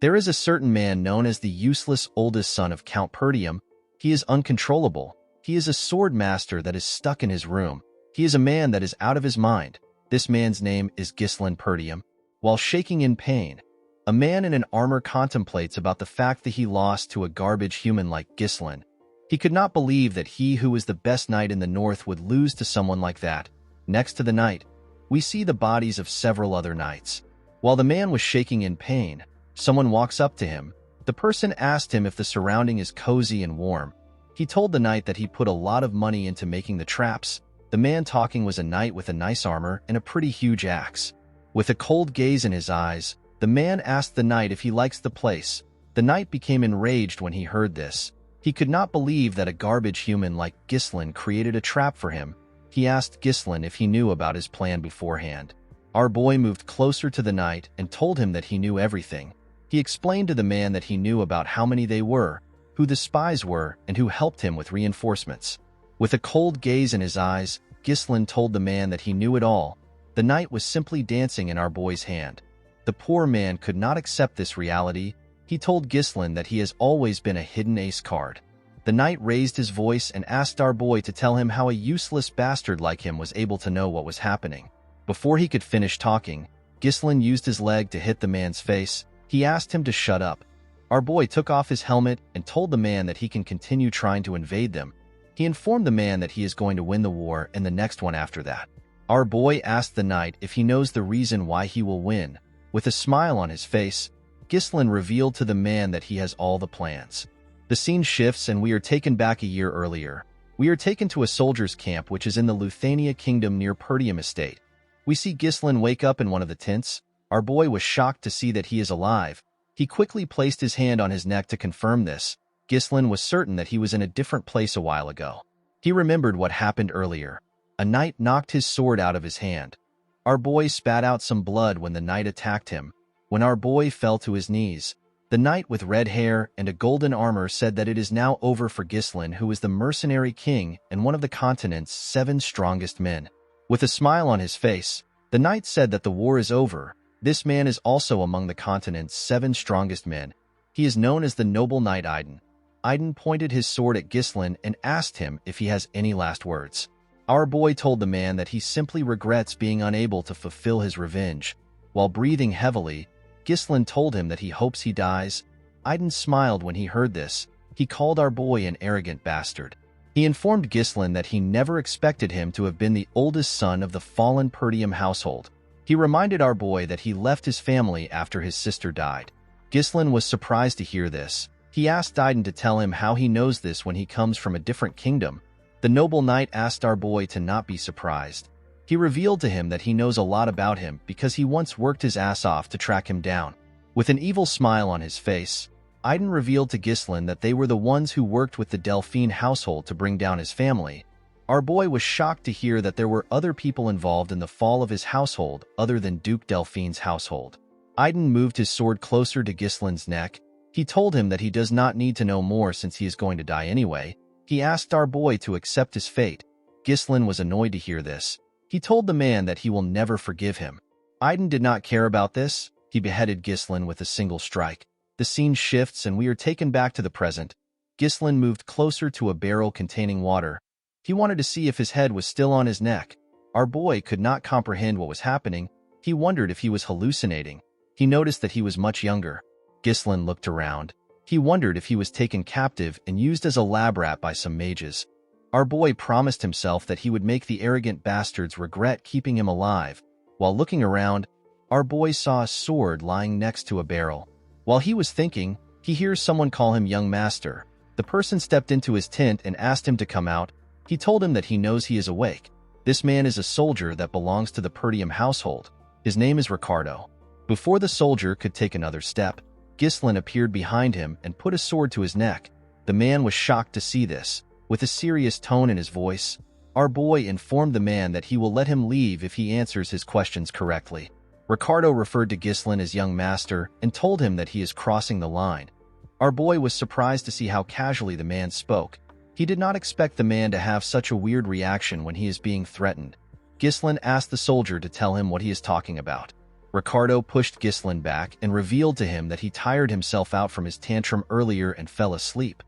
There is a certain man known as the useless oldest son of Count Perdium. He is uncontrollable. He is a sword master that is stuck in his room. He is a man that is out of his mind. This man's name is Ghislain Perdium. While shaking in pain, a man in an armor contemplates about the fact that he lost to a garbage human like Ghislain. He could not believe that he who was the best knight in the north would lose to someone like that. Next to the knight, we see the bodies of several other knights. While the man was shaking in pain, someone walks up to him. The person asked him if the surrounding is cozy and warm. He told the knight that he put a lot of money into making the traps. The man talking was a knight with a nice armor and a pretty huge axe. With a cold gaze in his eyes, the man asked the knight if he likes the place. The knight became enraged when he heard this. He could not believe that a garbage human like Ghislain created a trap for him. He asked Ghislain if he knew about his plan beforehand. Our boy moved closer to the knight and told him that he knew everything. He explained to the man that he knew about how many they were, who the spies were, and who helped him with reinforcements. With a cold gaze in his eyes, Ghislain told the man that he knew it all. The knight was simply dancing in our boy's hand. The poor man could not accept this reality. He told Ghislain that he has always been a hidden ace card. The knight raised his voice and asked our boy to tell him how a useless bastard like him was able to know what was happening. Before he could finish talking, Ghislain used his leg to hit the man's face. He asked him to shut up. Our boy took off his helmet and told the man that he can continue trying to invade them. He informed the man that he is going to win the war and the next one after that. Our boy asked the knight if he knows the reason why he will win. With a smile on his face, Ghislain revealed to the man that he has all the plans. The scene shifts and we are taken back a year earlier. We are taken to a soldier's camp which is in the Luthania kingdom near Perdium estate. We see Ghislain wake up in one of the tents. Our boy was shocked to see that he is alive. He quickly placed his hand on his neck to confirm this. Ghislain was certain that he was in a different place a while ago. He remembered what happened earlier. A knight knocked his sword out of his hand. Our boy spat out some blood when the knight attacked him. When our boy fell to his knees, the knight with red hair and a golden armor said that it is now over for Ghislain, who is the mercenary king and one of the continent's 7 strongest men. With a smile on his face, the knight said that the war is over. This man is also among the continent's 7 strongest men. He is known as the noble knight Aiden. Aiden pointed his sword at Ghislain and asked him if he has any last words. Our boy told the man that he simply regrets being unable to fulfill his revenge. While breathing heavily, Ghislain told him that he hopes he dies. Aiden smiled when he heard this. He called our boy an arrogant bastard. He informed Ghislain that he never expected him to have been the oldest son of the fallen Perdium household. He reminded our boy that he left his family after his sister died. Ghislain was surprised to hear this. He asked Aiden to tell him how he knows this when he comes from a different kingdom. The noble knight asked our boy to not be surprised. He revealed to him that he knows a lot about him because he once worked his ass off to track him down. With an evil smile on his face, Aiden revealed to Ghislain that they were the ones who worked with the Delphine household to bring down his family. Our boy was shocked to hear that there were other people involved in the fall of his household other than Duke Delphine's household. Aiden moved his sword closer to Ghislain's neck. He told him that he does not need to know more since he is going to die anyway. He asked our boy to accept his fate. Ghislain was annoyed to hear this. He told the man that he will never forgive him. Aiden did not care about this. He beheaded Ghislain with a single strike. The scene shifts and we are taken back to the present. Ghislain moved closer to a barrel containing water. He wanted to see if his head was still on his neck. Our boy could not comprehend what was happening. He wondered if he was hallucinating. He noticed that he was much younger. Ghislain looked around. He wondered if he was taken captive and used as a lab rat by some mages. Our boy promised himself that he would make the arrogant bastards regret keeping him alive. While looking around, our boy saw a sword lying next to a barrel. While he was thinking, he hears someone call him young master. The person stepped into his tent and asked him to come out. He told him that he knows he is awake. This man is a soldier that belongs to the Perdium household. His name is Ricardo. Before the soldier could take another step, Ghislain appeared behind him and put a sword to his neck. The man was shocked to see this. With a serious tone in his voice, our boy informed the man that he will let him leave if he answers his questions correctly. Ricardo referred to Ghislain as young master and told him that he is crossing the line. Our boy was surprised to see how casually the man spoke. He did not expect the man to have such a weird reaction when he is being threatened. Ghislain asked the soldier to tell him what he is talking about. Ricardo pushed Ghislain back and revealed to him that he tired himself out from his tantrum earlier and fell asleep.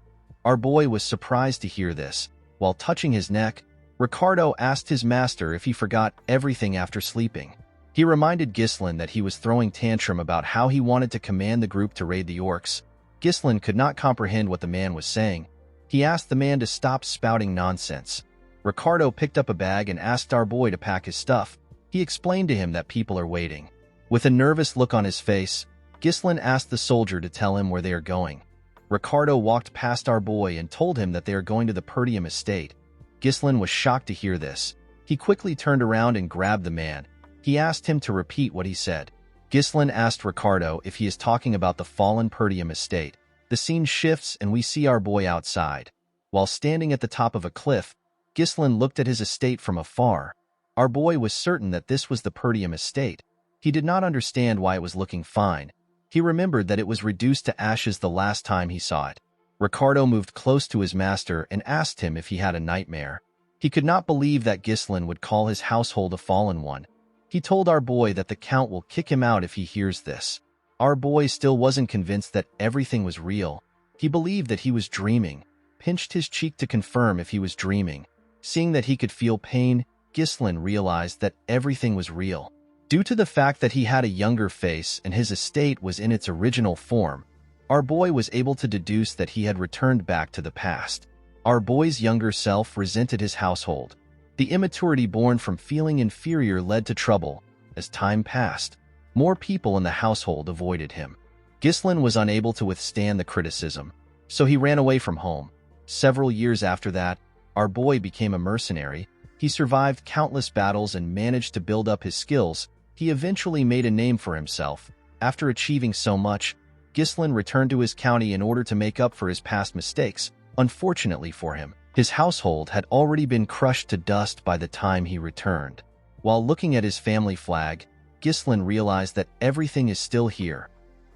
Our boy was surprised to hear this. While touching his neck, Ricardo asked his master if he forgot everything after sleeping. He reminded Ghislain that he was throwing tantrum about how he wanted to command the group to raid the orcs. Ghislain could not comprehend what the man was saying. He asked the man to stop spouting nonsense. Ricardo picked up a bag and asked our boy to pack his stuff. He explained to him that people are waiting. With a nervous look on his face, Ghislain asked the soldier to tell him where they are going. Ricardo walked past our boy and told him that they are going to the Perdium estate. Ghislain was shocked to hear this. He quickly turned around and grabbed the man. He asked him to repeat what he said. Ghislain asked Ricardo if he is talking about the fallen Perdium estate. The scene shifts and we see our boy outside. While standing at the top of a cliff, Ghislain looked at his estate from afar. Our boy was certain that this was the Perdium estate. He did not understand why it was looking fine. He remembered that it was reduced to ashes the last time he saw it. Ricardo moved close to his master and asked him if he had a nightmare. He could not believe that Ghislain would call his household a fallen one. He told our boy that the Count will kick him out if he hears this. Our boy still wasn't convinced that everything was real. He believed that he was dreaming, pinched his cheek to confirm if he was dreaming. Seeing that he could feel pain, Ghislain realized that everything was real. Due to the fact that he had a younger face and his estate was in its original form, our boy was able to deduce that he had returned back to the past. Our boy's younger self resented his household. The immaturity born from feeling inferior led to trouble. As time passed, more people in the household avoided him. Ghislain was unable to withstand the criticism, so he ran away from home. Several years after that, our boy became a mercenary. He survived countless battles and managed to build up his skills. He eventually made a name for himself. After achieving so much, Ghislain returned to his county in order to make up for his past mistakes. Unfortunately for him, his household had already been crushed to dust by the time he returned. While looking at his family flag, Ghislain realized that everything is still here.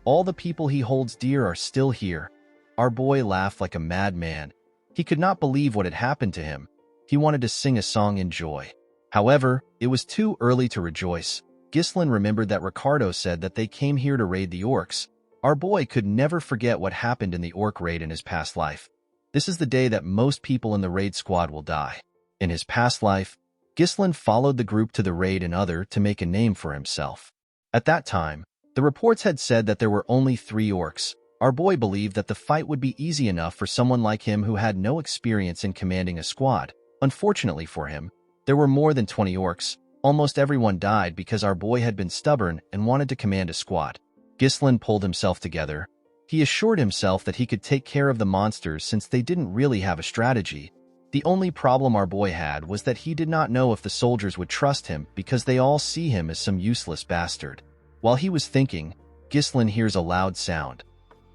All the people he holds dear are still here. Our boy laughed like a madman. He could not believe what had happened to him. He wanted to sing a song in joy. However, it was too early to rejoice. Ghislain remembered that Ricardo said that they came here to raid the orcs. Our boy could never forget what happened in the orc raid in his past life. This is the day that most people in the raid squad will die. In his past life, Ghislain followed the group to the raid and other to make a name for himself. At that time, the reports had said that there were only 3 orcs. Our boy believed that the fight would be easy enough for someone like him who had no experience in commanding a squad. Unfortunately for him, there were more than 20 orcs. Almost everyone died because our boy had been stubborn and wanted to command a squad. Ghislain pulled himself together. He assured himself that he could take care of the monsters since they didn't really have a strategy. The only problem our boy had was that he did not know if the soldiers would trust him because they all see him as some useless bastard. While he was thinking, Ghislain hears a loud sound.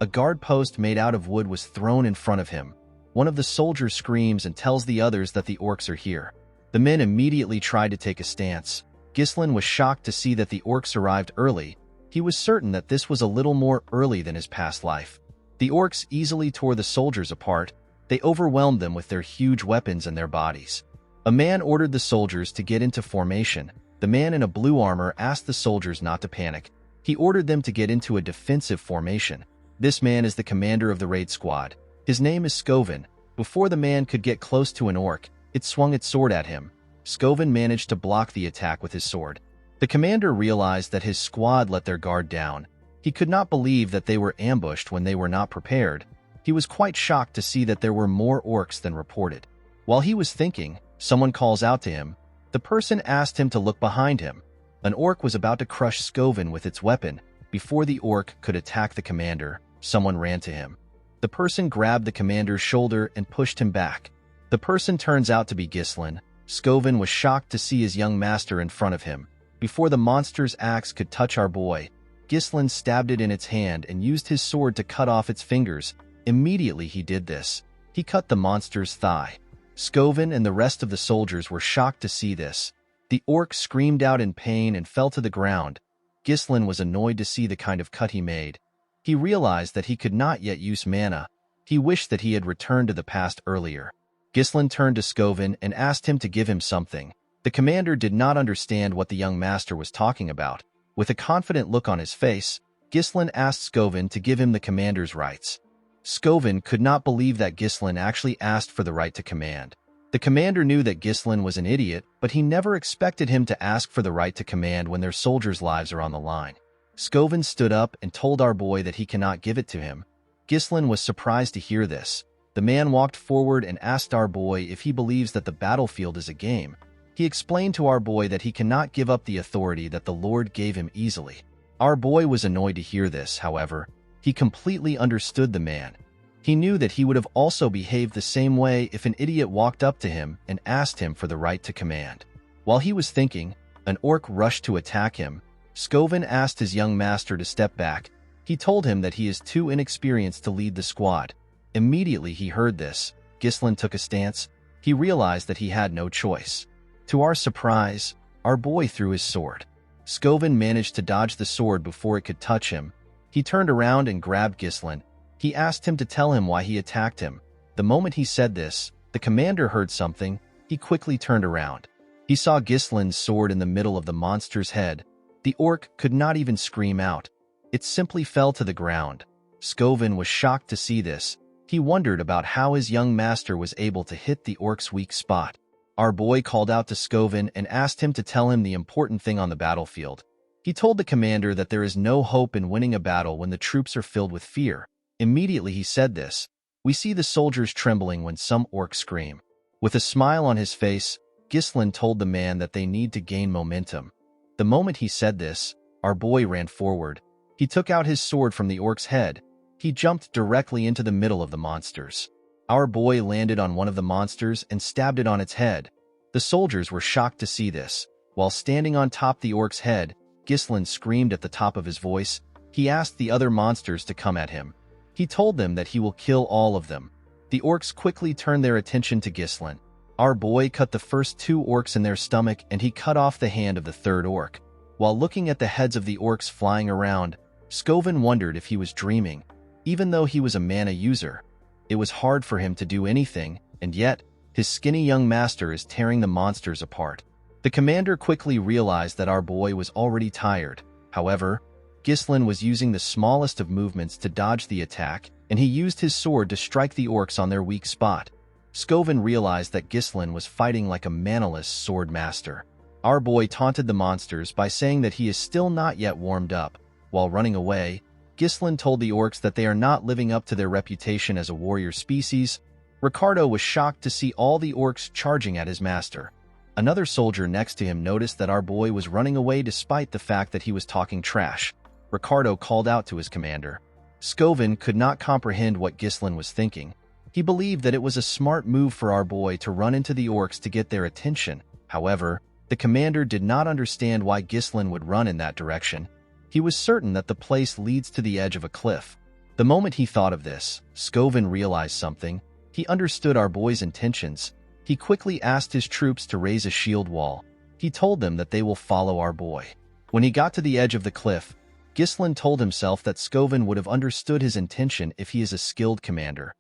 A guard post made out of wood was thrown in front of him. One of the soldiers screams and tells the others that the orcs are here. The men immediately tried to take a stance. Ghislain was shocked to see that the orcs arrived early. He was certain that this was a little more early than his past life. The orcs easily tore the soldiers apart. They overwhelmed them with their huge weapons and their bodies. A man ordered the soldiers to get into formation. The man in a blue armor asked the soldiers not to panic. He ordered them to get into a defensive formation. This man is the commander of the raid squad. His name is Skovin. Before the man could get close to an orc, it swung its sword at him. Skovin managed to block the attack with his sword. The commander realized that his squad let their guard down. He could not believe that they were ambushed when they were not prepared. He was quite shocked to see that there were more orcs than reported. While he was thinking, someone calls out to him. The person asked him to look behind him. An orc was about to crush Skovin with its weapon. Before the orc could attack the commander, someone ran to him. The person grabbed the commander's shoulder and pushed him back. The person turns out to be Ghislain. Skovin was shocked to see his young master in front of him. Before the monster's axe could touch our boy, Ghislain stabbed it in its hand and used his sword to cut off its fingers. Immediately he did this. He cut the monster's thigh. Skovin and the rest of the soldiers were shocked to see this. The orc screamed out in pain and fell to the ground. Ghislain was annoyed to see the kind of cut he made. He realized that he could not yet use mana. He wished that he had returned to the past earlier. Ghislain turned to Skovin and asked him to give him something. The commander did not understand what the young master was talking about. With a confident look on his face, Ghislain asked Skovin to give him the commander's rights. Skovin could not believe that Ghislain actually asked for the right to command. The commander knew that Ghislain was an idiot, but he never expected him to ask for the right to command when their soldiers' lives are on the line. Skovin stood up and told our boy that he cannot give it to him. Ghislain was surprised to hear this. The man walked forward and asked our boy if he believes that the battlefield is a game. He explained to our boy that he cannot give up the authority that the Lord gave him easily. Our boy was annoyed to hear this, however. He completely understood the man. He knew that he would have also behaved the same way if an idiot walked up to him and asked him for the right to command. While he was thinking, an orc rushed to attack him. Skovin asked his young master to step back. He told him that he is too inexperienced to lead the squad. Immediately he heard this, Ghislain took a stance. He realized that he had no choice. To our surprise, our boy threw his sword. Skovin managed to dodge the sword before it could touch him. He turned around and grabbed Ghislain. He asked him to tell him why he attacked him. The moment he said this, the commander heard something. He quickly turned around. He saw Ghislain's sword in the middle of the monster's head. The orc could not even scream out. It simply fell to the ground. Skovin was shocked to see this. He wondered about how his young master was able to hit the orc's weak spot. Our boy called out to Skovin and asked him to tell him the important thing on the battlefield. He told the commander that there is no hope in winning a battle when the troops are filled with fear. Immediately he said this. We see the soldiers trembling when some orcs scream. With a smile on his face, Ghislain told the man that they need to gain momentum. The moment he said this, our boy ran forward. He took out his sword from the orc's head. He jumped directly into the middle of the monsters. Our boy landed on one of the monsters and stabbed it on its head. The soldiers were shocked to see this. While standing on top the orc's head, Ghislain screamed at the top of his voice. He asked the other monsters to come at him. He told them that he will kill all of them. The orcs quickly turned their attention to Ghislain. Our boy cut the first two orcs in their stomach and he cut off the hand of the third orc. While looking at the heads of the orcs flying around, Skovin wondered if he was dreaming. Even though he was a mana user, it was hard for him to do anything, and yet, his skinny young master is tearing the monsters apart. The commander quickly realized that our boy was already tired. However, Ghislain was using the smallest of movements to dodge the attack, and he used his sword to strike the orcs on their weak spot. Skovin realized that Ghislain was fighting like a manaless sword master. Our boy taunted the monsters by saying that he is still not yet warmed up. While running away, Ghislain told the orcs that they are not living up to their reputation as a warrior species. Ricardo was shocked to see all the orcs charging at his master. Another soldier next to him noticed that our boy was running away despite the fact that he was talking trash. Ricardo called out to his commander. Skovin could not comprehend what Ghislain was thinking. He believed that it was a smart move for our boy to run into the orcs to get their attention. However, the commander did not understand why Ghislain would run in that direction. He was certain that the place leads to the edge of a cliff. The moment he thought of this, Skovin realized something. He understood our boy's intentions. He quickly asked his troops to raise a shield wall. He told them that they will follow our boy. When he got to the edge of the cliff, Ghislain told himself that Skovin would have understood his intention if he is a skilled commander.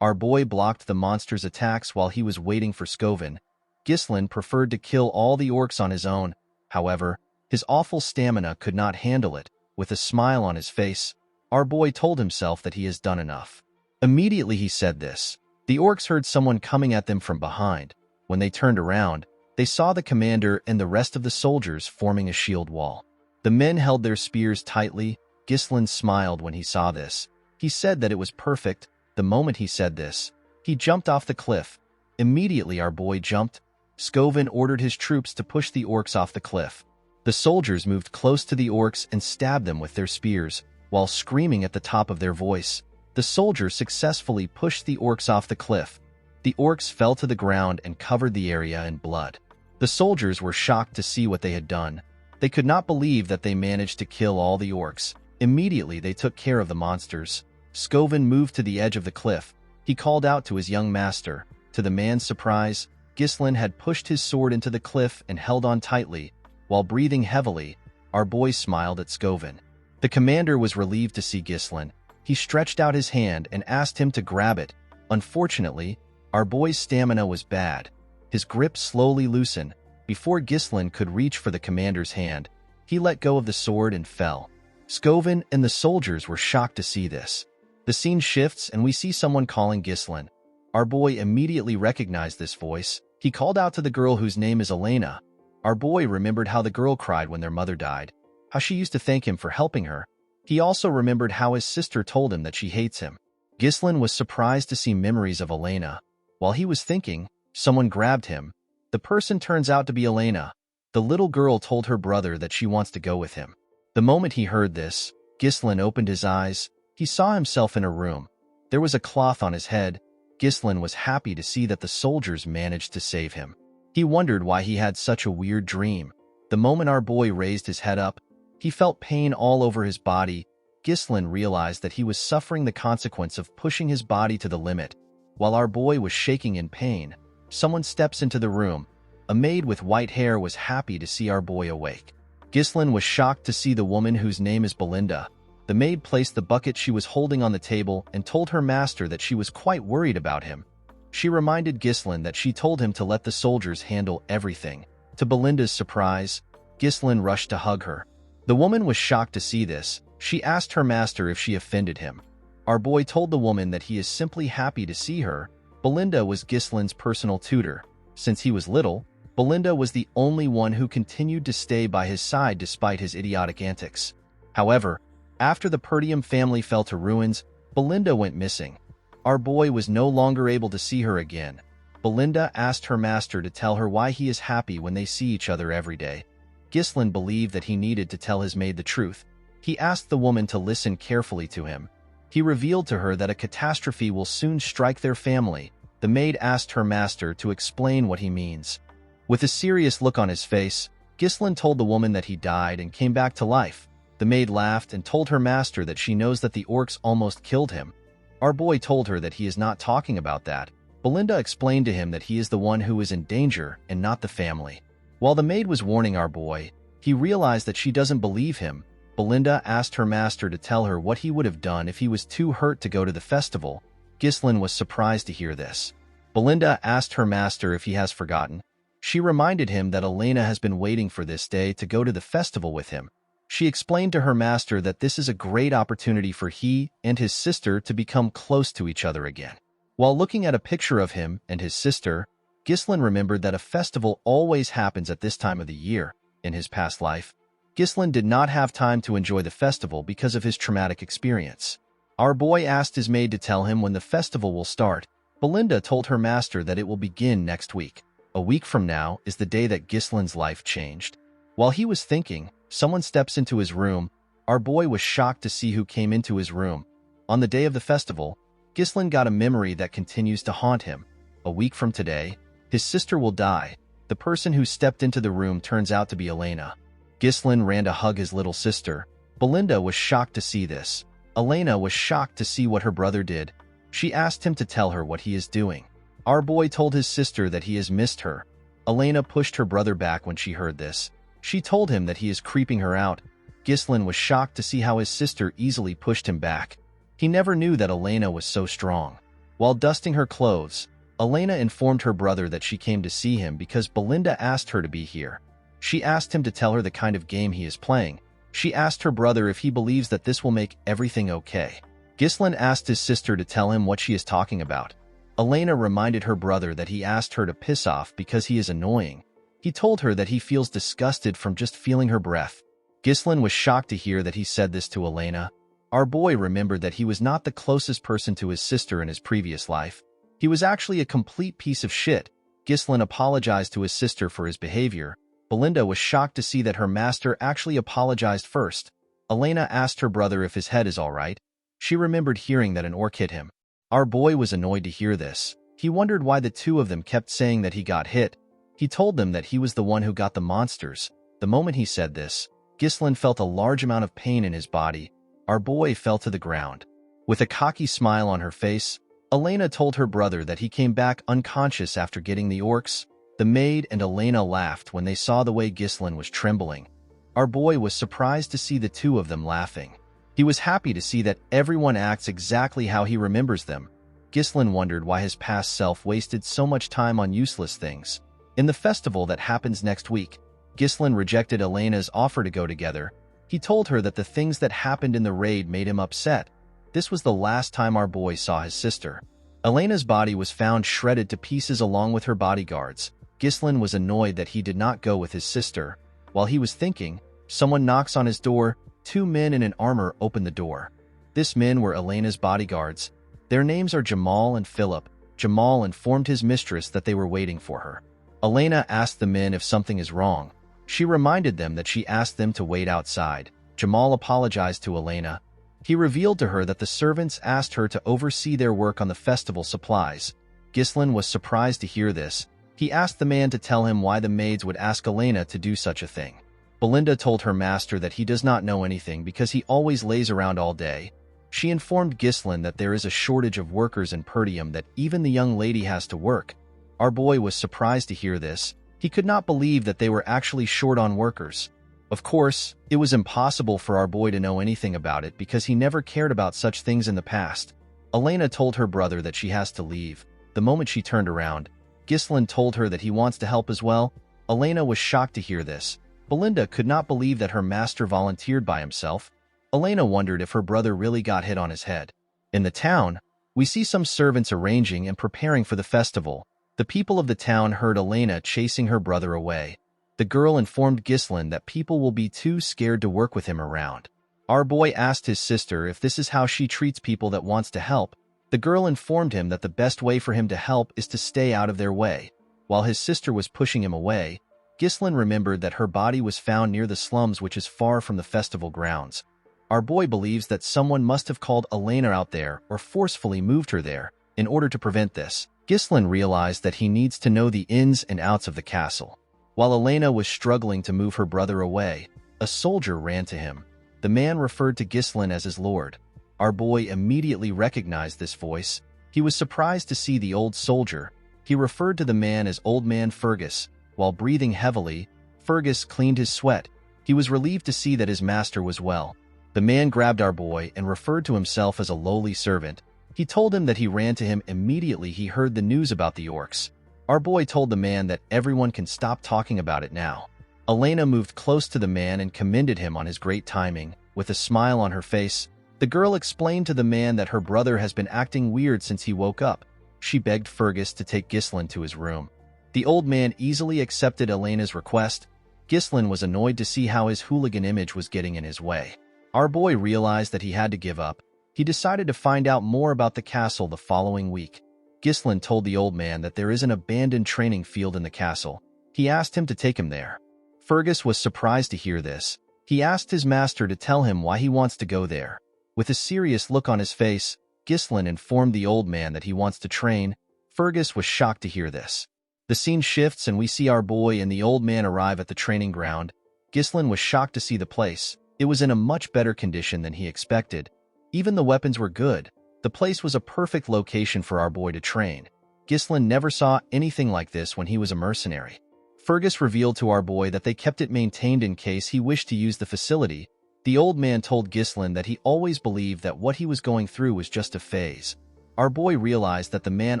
Our boy blocked the monster's attacks while he was waiting for Skovin. Ghislain preferred to kill all the orcs on his own. However, his awful stamina could not handle it. With a smile on his face, our boy told himself that he has done enough. Immediately he said this. The orcs heard someone coming at them from behind. When they turned around, they saw the commander and the rest of the soldiers forming a shield wall. The men held their spears tightly. Ghislain smiled when he saw this. He said that it was perfect. The moment he said this, he jumped off the cliff. Immediately our boy jumped. Skovin ordered his troops to push the orcs off the cliff. The soldiers moved close to the orcs and stabbed them with their spears, while screaming at the top of their voice. The soldiers successfully pushed the orcs off the cliff. The orcs fell to the ground and covered the area in blood. The soldiers were shocked to see what they had done. They could not believe that they managed to kill all the orcs. Immediately they took care of the monsters. Skovin moved to the edge of the cliff. He called out to his young master. To the man's surprise, Ghislain had pushed his sword into the cliff and held on tightly. While breathing heavily, our boy smiled at Skovin. The commander was relieved to see Ghislain. He stretched out his hand and asked him to grab it. Unfortunately, our boy's stamina was bad. His grip slowly loosened. Before Ghislain could reach for the commander's hand, He let go of the sword and fell. Scoven and the soldiers were shocked to see this. The scene shifts and we see someone calling Ghislain. Our boy immediately recognized this voice. He called out to the girl whose name is Elena. Our boy remembered how the girl cried when their mother died, how she used to thank him for helping her. He also remembered how his sister told him that she hates him. Ghislain was surprised to see memories of Elena. While he was thinking, someone grabbed him. The person turns out to be Elena. The little girl told her brother that she wants to go with him. The moment he heard this, Ghislain opened his eyes. He saw himself in a room. There was a cloth on his head. Ghislain was happy to see that the soldiers managed to save him. He wondered why he had such a weird dream. The moment our boy raised his head up, he felt pain all over his body. Ghislain realized that he was suffering the consequence of pushing his body to the limit. While our boy was shaking in pain, someone steps into the room. A maid with white hair was happy to see our boy awake. Ghislain was shocked to see the woman whose name is Belinda. The maid placed the bucket she was holding on the table and told her master that she was quite worried about him. She reminded Ghislain that she told him to let the soldiers handle everything. To Belinda's surprise, Ghislain rushed to hug her. The woman was shocked to see this. She asked her master if she offended him. Our boy told the woman that he is simply happy to see her. Belinda was Ghislain's personal tutor. Since he was little, Belinda was the only one who continued to stay by his side despite his idiotic antics. However, after the Perdium family fell to ruins, Belinda went missing. Our boy was no longer able to see her again. Belinda asked her master to tell her why he is happy when they see each other every day. Ghislain believed that he needed to tell his maid the truth. He asked the woman to listen carefully to him. He revealed to her that a catastrophe will soon strike their family. The maid asked her master to explain what he means. With a serious look on his face, Ghislain told the woman that he died and came back to life. The maid laughed and told her master that she knows that the orcs almost killed him. Our boy told her that he is not talking about that. Belinda explained to him that he is the one who is in danger and not the family. While the maid was warning our boy, he realized that she doesn't believe him. Belinda asked her master to tell her what he would have done if he was too hurt to go to the festival. Ghislain was surprised to hear this. Belinda asked her master if he has forgotten. She reminded him that Elena has been waiting for this day to go to the festival with him. She explained to her master that this is a great opportunity for he and his sister to become close to each other again. While looking at a picture of him and his sister, Ghislain remembered that a festival always happens at this time of the year. In his past life, Ghislain did not have time to enjoy the festival because of his traumatic experience. Our boy asked his maid to tell him when the festival will start. Belinda told her master that it will begin next week. A week from now is the day that Ghislain's life changed. While he was thinking, someone steps into his room. Our boy was shocked to see who came into his room. On the day of the festival, Ghislain got a memory that continues to haunt him. A week from today, his sister will die. The person who stepped into the room turns out to be Elena. Ghislain ran to hug his little sister. Belinda was shocked to see this. Elena was shocked to see what her brother did. She asked him to tell her what he is doing. Our boy told his sister that he has missed her. Elena pushed her brother back when she heard this. She told him that he is creeping her out. Ghislain was shocked to see how his sister easily pushed him back. He never knew that Elena was so strong. While dusting her clothes, Elena informed her brother that she came to see him because Belinda asked her to be here. She asked him to tell her the kind of game he is playing. She asked her brother if he believes that this will make everything okay. Ghislain asked his sister to tell him what she is talking about. Elena reminded her brother that he asked her to piss off because he is annoying. He told her that he feels disgusted from just feeling her breath. Ghislain was shocked to hear that he said this to Elena. Our boy remembered that he was not the closest person to his sister in his previous life. He was actually a complete piece of shit. Ghislain apologized to his sister for his behavior. Belinda was shocked to see that her master actually apologized first. Elena asked her brother if his head is all right. She remembered hearing that an orc hit him. Our boy was annoyed to hear this. He wondered why the two of them kept saying that he got hit. He told them that he was the one who got the monsters. The moment he said this, Ghislain felt a large amount of pain in his body. Our boy fell to the ground. With a cocky smile on her face, Elena told her brother that he came back unconscious after getting the orcs. The maid and Elena laughed when they saw the way Ghislain was trembling. Our boy was surprised to see the two of them laughing. He was happy to see that everyone acts exactly how he remembers them. Ghislain wondered why his past self wasted so much time on useless things. In the festival that happens next week, Ghislaine rejected Elena's offer to go together. He told her that the things that happened in the raid made him upset. This was the last time our boy saw his sister. Elena's body was found shredded to pieces along with her bodyguards. Ghislaine was annoyed that he did not go with his sister. While he was thinking, someone knocks on his door. 2 men in an armor open the door. These men were Elena's bodyguards. Their names are Jamal and Philip. Jamal informed his mistress that they were waiting for her. Elena asked the men if something is wrong. She reminded them that she asked them to wait outside. Jamal apologized to Elena. He revealed to her that the servants asked her to oversee their work on the festival supplies. Ghislaine was surprised to hear this. He asked the man to tell him why the maids would ask Elena to do such a thing. Belinda told her master that he does not know anything because he always lays around all day. She informed Ghislaine that there is a shortage of workers in Perdium, that even the young lady has to work. Our boy was surprised to hear this. He could not believe that they were actually short on workers. Of course, it was impossible for our boy to know anything about it because he never cared about such things in the past. Elena told her brother that she has to leave. The moment she turned around, Ghislaine told her that he wants to help as well. Elena was shocked to hear this. Belinda could not believe that her master volunteered by himself. Elena wondered if her brother really got hit on his head. In the town, we see some servants arranging and preparing for the festival. The people of the town heard Elena chasing her brother away. The girl informed Ghislaine that people will be too scared to work with him around. Our boy asked his sister if this is how she treats people that wants to help. The girl informed him that the best way for him to help is to stay out of their way. While his sister was pushing him away, Ghislaine remembered that her body was found near the slums, which is far from the festival grounds. Our boy believes that someone must have called Elena out there or forcefully moved her there. In order to prevent this, Ghislaine realized that he needs to know the ins and outs of the castle. While Elena was struggling to move her brother away, a soldier ran to him. The man referred to Ghislaine as his lord. Our boy immediately recognized this voice. He was surprised to see the old soldier. He referred to the man as Old Man Fergus. While breathing heavily, Fergus cleaned his sweat. He was relieved to see that his master was well. The man grabbed our boy and referred to himself as a lowly servant. He told him that he ran to him immediately he heard the news about the orcs. Our boy told the man that everyone can stop talking about it now. Elena moved close to the man and commended him on his great timing. With a smile on her face, the girl explained to the man that her brother has been acting weird since he woke up. She begged Fergus to take Ghislaine to his room. The old man easily accepted Elena's request. Ghislaine was annoyed to see how his hooligan image was getting in his way. Our boy realized that he had to give up. He decided to find out more about the castle the following week. Ghislaine told the old man that there is an abandoned training field in the castle. He asked him to take him there. Fergus was surprised to hear this. He asked his master to tell him why he wants to go there. With a serious look on his face, Ghislaine informed the old man that he wants to train. Fergus was shocked to hear this. The scene shifts and we see our boy and the old man arrive at the training ground. Ghislaine was shocked to see the place. It was in a much better condition than he expected. Even the weapons were good. The place was a perfect location for our boy to train. Ghislaine never saw anything like this when he was a mercenary. Fergus revealed to our boy that they kept it maintained in case he wished to use the facility. The old man told Ghislaine that he always believed that what he was going through was just a phase. Our boy realized that the man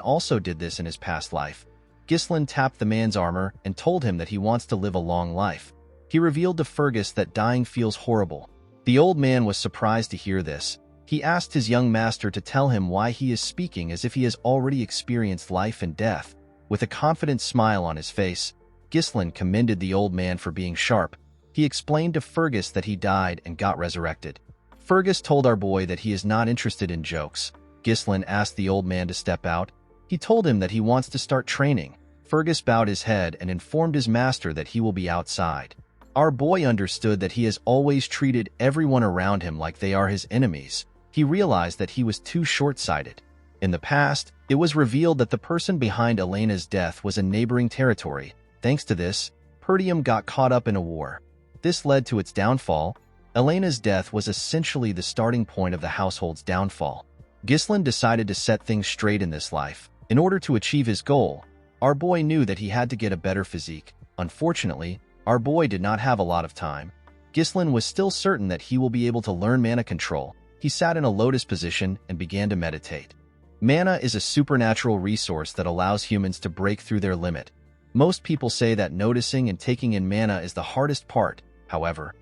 also did this in his past life. Ghislaine tapped the man's armor and told him that he wants to live a long life. He revealed to Fergus that dying feels horrible. The old man was surprised to hear this. He asked his young master to tell him why he is speaking as if he has already experienced life and death. With a confident smile on his face, Ghislaine commended the old man for being sharp. He explained to Fergus that he died and got resurrected. Fergus told our boy that he is not interested in jokes. Ghislaine asked the old man to step out. He told him that he wants to start training. Fergus bowed his head and informed his master that he will be outside. Our boy understood that he has always treated everyone around him like they are his enemies. He realized that he was too short-sighted. In the past, it was revealed that the person behind Elena's death was a neighboring territory. Thanks to this, Perdium got caught up in a war. This led to its downfall. Elena's death was essentially the starting point of the household's downfall. Ghislaine decided to set things straight in this life. In order to achieve his goal, our boy knew that he had to get a better physique. Unfortunately, our boy did not have a lot of time. Ghislaine was still certain that he will be able to learn mana control. He sat in a lotus position and began to meditate. Mana is a supernatural resource that allows humans to break through their limit. Most people say that noticing and taking in mana is the hardest part. However,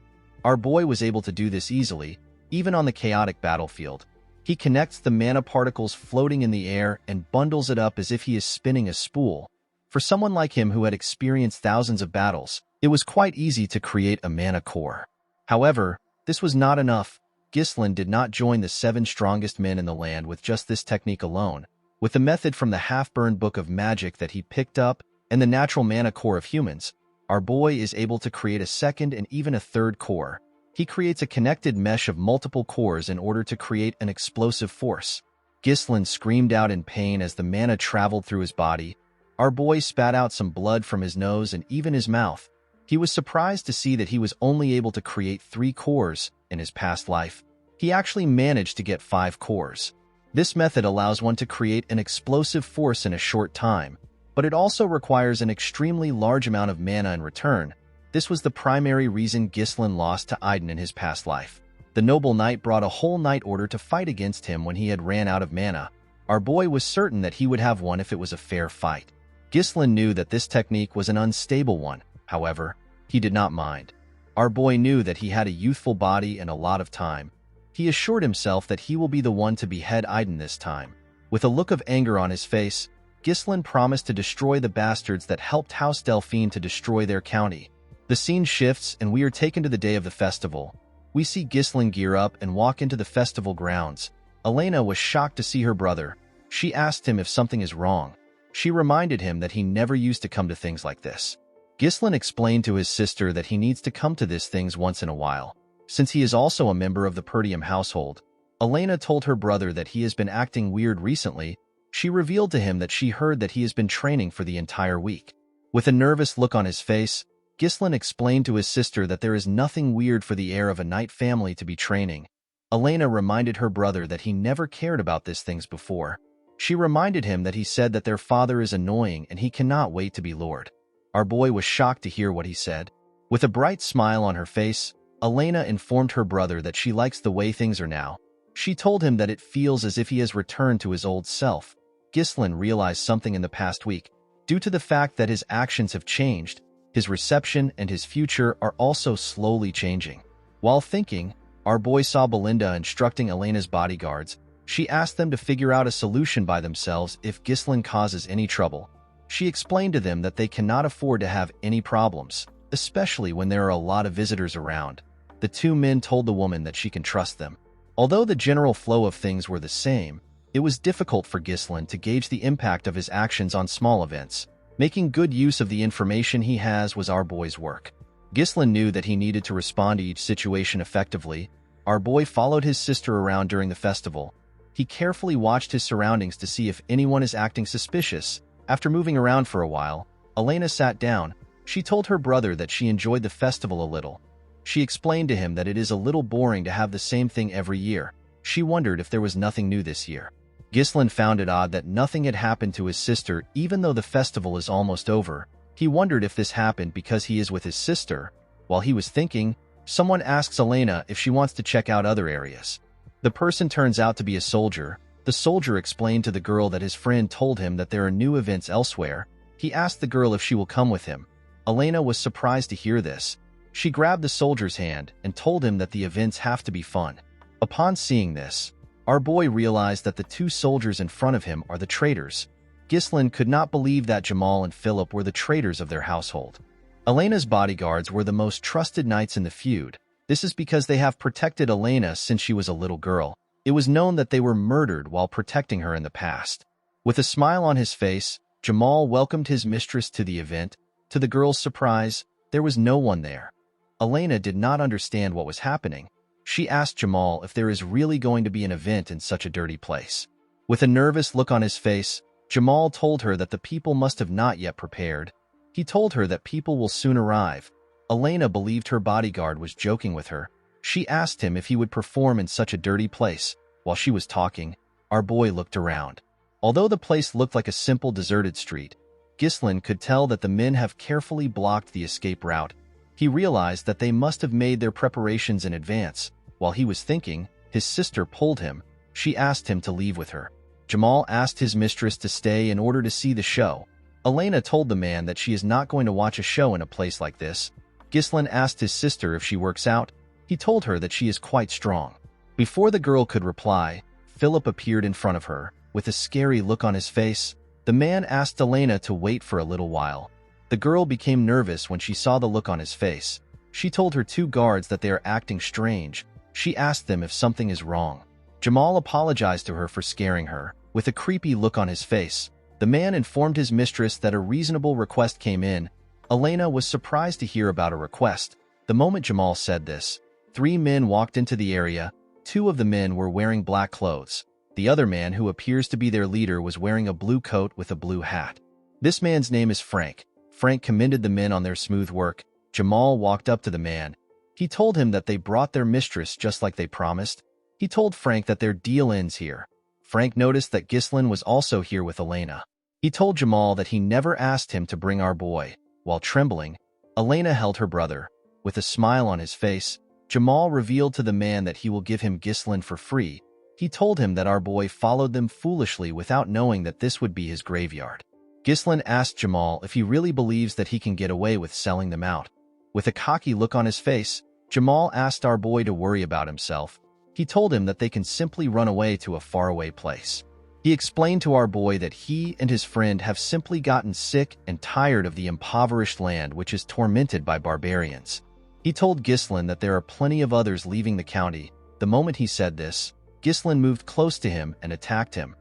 our boy was able to do this easily, even on the chaotic battlefield. He connects the mana particles floating in the air and bundles it up as if he is spinning a spool. For someone like him who had experienced thousands of battles, it was quite easy to create a mana core. However, this was not enough. Ghislain did not join the 7 strongest men in the land with just this technique alone. With the method from the half-burned book of magic that he picked up and the natural mana core of humans, our boy is able to create a second and even a third core. He creates a connected mesh of multiple cores in order to create an explosive force. Ghislain screamed out in pain as the mana traveled through his body. Our boy spat out some blood from his nose and even his mouth. He was surprised to see that he was only able to create 3 cores in his past life. He actually managed to get 5 cores. This method allows one to create an explosive force in a short time, but it also requires an extremely large amount of mana in return. This was the primary reason Ghislain lost to Aiden in his past life. The noble knight brought a whole knight order to fight against him when he had ran out of mana. Our boy was certain that he would have won if it was a fair fight. Ghislain knew that this technique was an unstable one. However, he did not mind. Our boy knew that he had a youthful body and a lot of time. He assured himself that he will be the one to behead Aiden this time. With a look of anger on his face, Ghislain promised to destroy the bastards that helped House Delphine to destroy their county. The scene shifts and we are taken to the day of the festival. We see Ghislain gear up and walk into the festival grounds. Elena was shocked to see her brother. She asked him if something is wrong. She reminded him that he never used to come to things like this. Ghislain explained to his sister that he needs to come to these things once in a while, since he is also a member of the Perdium household. Elena told her brother that he has been acting weird recently. She revealed to him that she heard that he has been training for the entire week. With a nervous look on his face, Ghislain explained to his sister that there is nothing weird for the heir of a knight family to be training. Elena reminded her brother that he never cared about these things before. She reminded him that he said that their father is annoying and he cannot wait to be lord. Our boy was shocked to hear what he said. With a bright smile on her face, Elena informed her brother that she likes the way things are now. She told him that it feels as if he has returned to his old self. Ghislain realized something in the past week. Due to the fact that his actions have changed, his reception and his future are also slowly changing. While thinking, our boy saw Belinda instructing Elena's bodyguards. She asked them to figure out a solution by themselves if Ghislain causes any trouble. She explained to them that they cannot afford to have any problems, especially when there are a lot of visitors around. The 2 men told the woman that she can trust them. Although the general flow of things were the same, it was difficult for Ghislain to gauge the impact of his actions on small events. Making good use of the information he has was our boy's work. Ghislain knew that he needed to respond to each situation effectively. Our boy followed his sister around during the festival. He carefully watched his surroundings to see if anyone is acting suspicious. After moving around for a while, Elena sat down. She told her brother that she enjoyed the festival a little. She explained to him that it is a little boring to have the same thing every year. She wondered if there was nothing new this year. Ghislain found it odd that nothing had happened to his sister even though the festival is almost over. He wondered if this happened because he is with his sister. While he was thinking, someone asks Elena if she wants to check out other areas. The person turns out to be a soldier. The soldier explained to the girl that his friend told him that there are new events elsewhere. He asked the girl if she will come with him. Elena was surprised to hear this. She grabbed the soldier's hand and told him that the events have to be fun. Upon seeing this, our boy realized that the 2 soldiers in front of him are the traitors. Ghislain could not believe that Jamal and Philip were the traitors of their household. Elena's bodyguards were the most trusted knights in the feud. This is because they have protected Elena since she was a little girl. It was known that they were murdered while protecting her in the past. With a smile on his face, Jamal welcomed his mistress to the event. To the girl's surprise, there was no one there. Elena did not understand what was happening. She asked Jamal if there is really going to be an event in such a dirty place. With a nervous look on his face, Jamal told her that the people must have not yet prepared. He told her that people will soon arrive. Elena believed her bodyguard was joking with her. She asked him if he would perform in such a dirty place. While she was talking, our boy looked around. Although the place looked like a simple deserted street, Ghislain could tell that the men have carefully blocked the escape route. He realized that they must have made their preparations in advance. While he was thinking, his sister pulled him. She asked him to leave with her. Jamal asked his mistress to stay in order to see the show. Elena told the man that she is not going to watch a show in a place like this. Ghislain asked his sister if she works out. He told her that she is quite strong. Before the girl could reply, Philip appeared in front of her. With a scary look on his face, the man asked Elena to wait for a little while. The girl became nervous when she saw the look on his face. She told her two guards that they are acting strange. She asked them if something is wrong. Jamal apologized to her for scaring her. With a creepy look on his face, the man informed his mistress that a reasonable request came in. Elena was surprised to hear about a request. The moment Jamal said this, 3 men walked into the area. 2 of the men were wearing black clothes. The other man, who appears to be their leader, was wearing a blue coat with a blue hat. This man's name is Frank. Frank commended the men on their smooth work. Jamal walked up to the man. He told him that they brought their mistress just like they promised. He told Frank that their deal ends here. Frank noticed that Ghislain was also here with Elena. He told Jamal that he never asked him to bring our boy. While trembling, Elena held her brother. With a smile on his face, Jamal revealed to the man that he will give him Ghislain for free. He told him that our boy followed them foolishly without knowing that this would be his graveyard. Ghislain asked Jamal if he really believes that he can get away with selling them out. With a cocky look on his face, Jamal asked our boy to worry about himself. He told him that they can simply run away to a faraway place. He explained to our boy that he and his friend have simply gotten sick and tired of the impoverished land which is tormented by barbarians. He told Ghislain that there are plenty of others leaving the county. The moment he said this, Ghislain moved close to him and attacked him.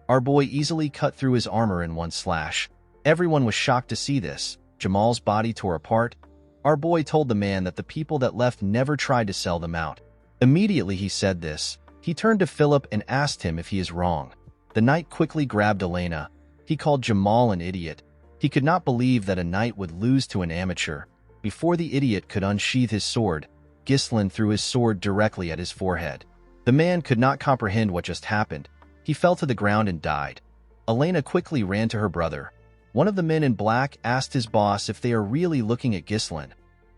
Our boy easily cut through his armor in one slash. Everyone was shocked to see this. Jamal's body tore apart. Our boy told the man that the people that left never tried to sell them out. Immediately he said this, he turned to Philip and asked him if he is wrong. The knight quickly grabbed Elena. He called Jamal an idiot. He could not believe that a knight would lose to an amateur. Before the idiot could unsheath his sword, Ghislain threw his sword directly at his forehead. The man could not comprehend what just happened. He fell to the ground and died. Elena quickly ran to her brother. One of the men in black asked his boss if they are really looking at Ghislain.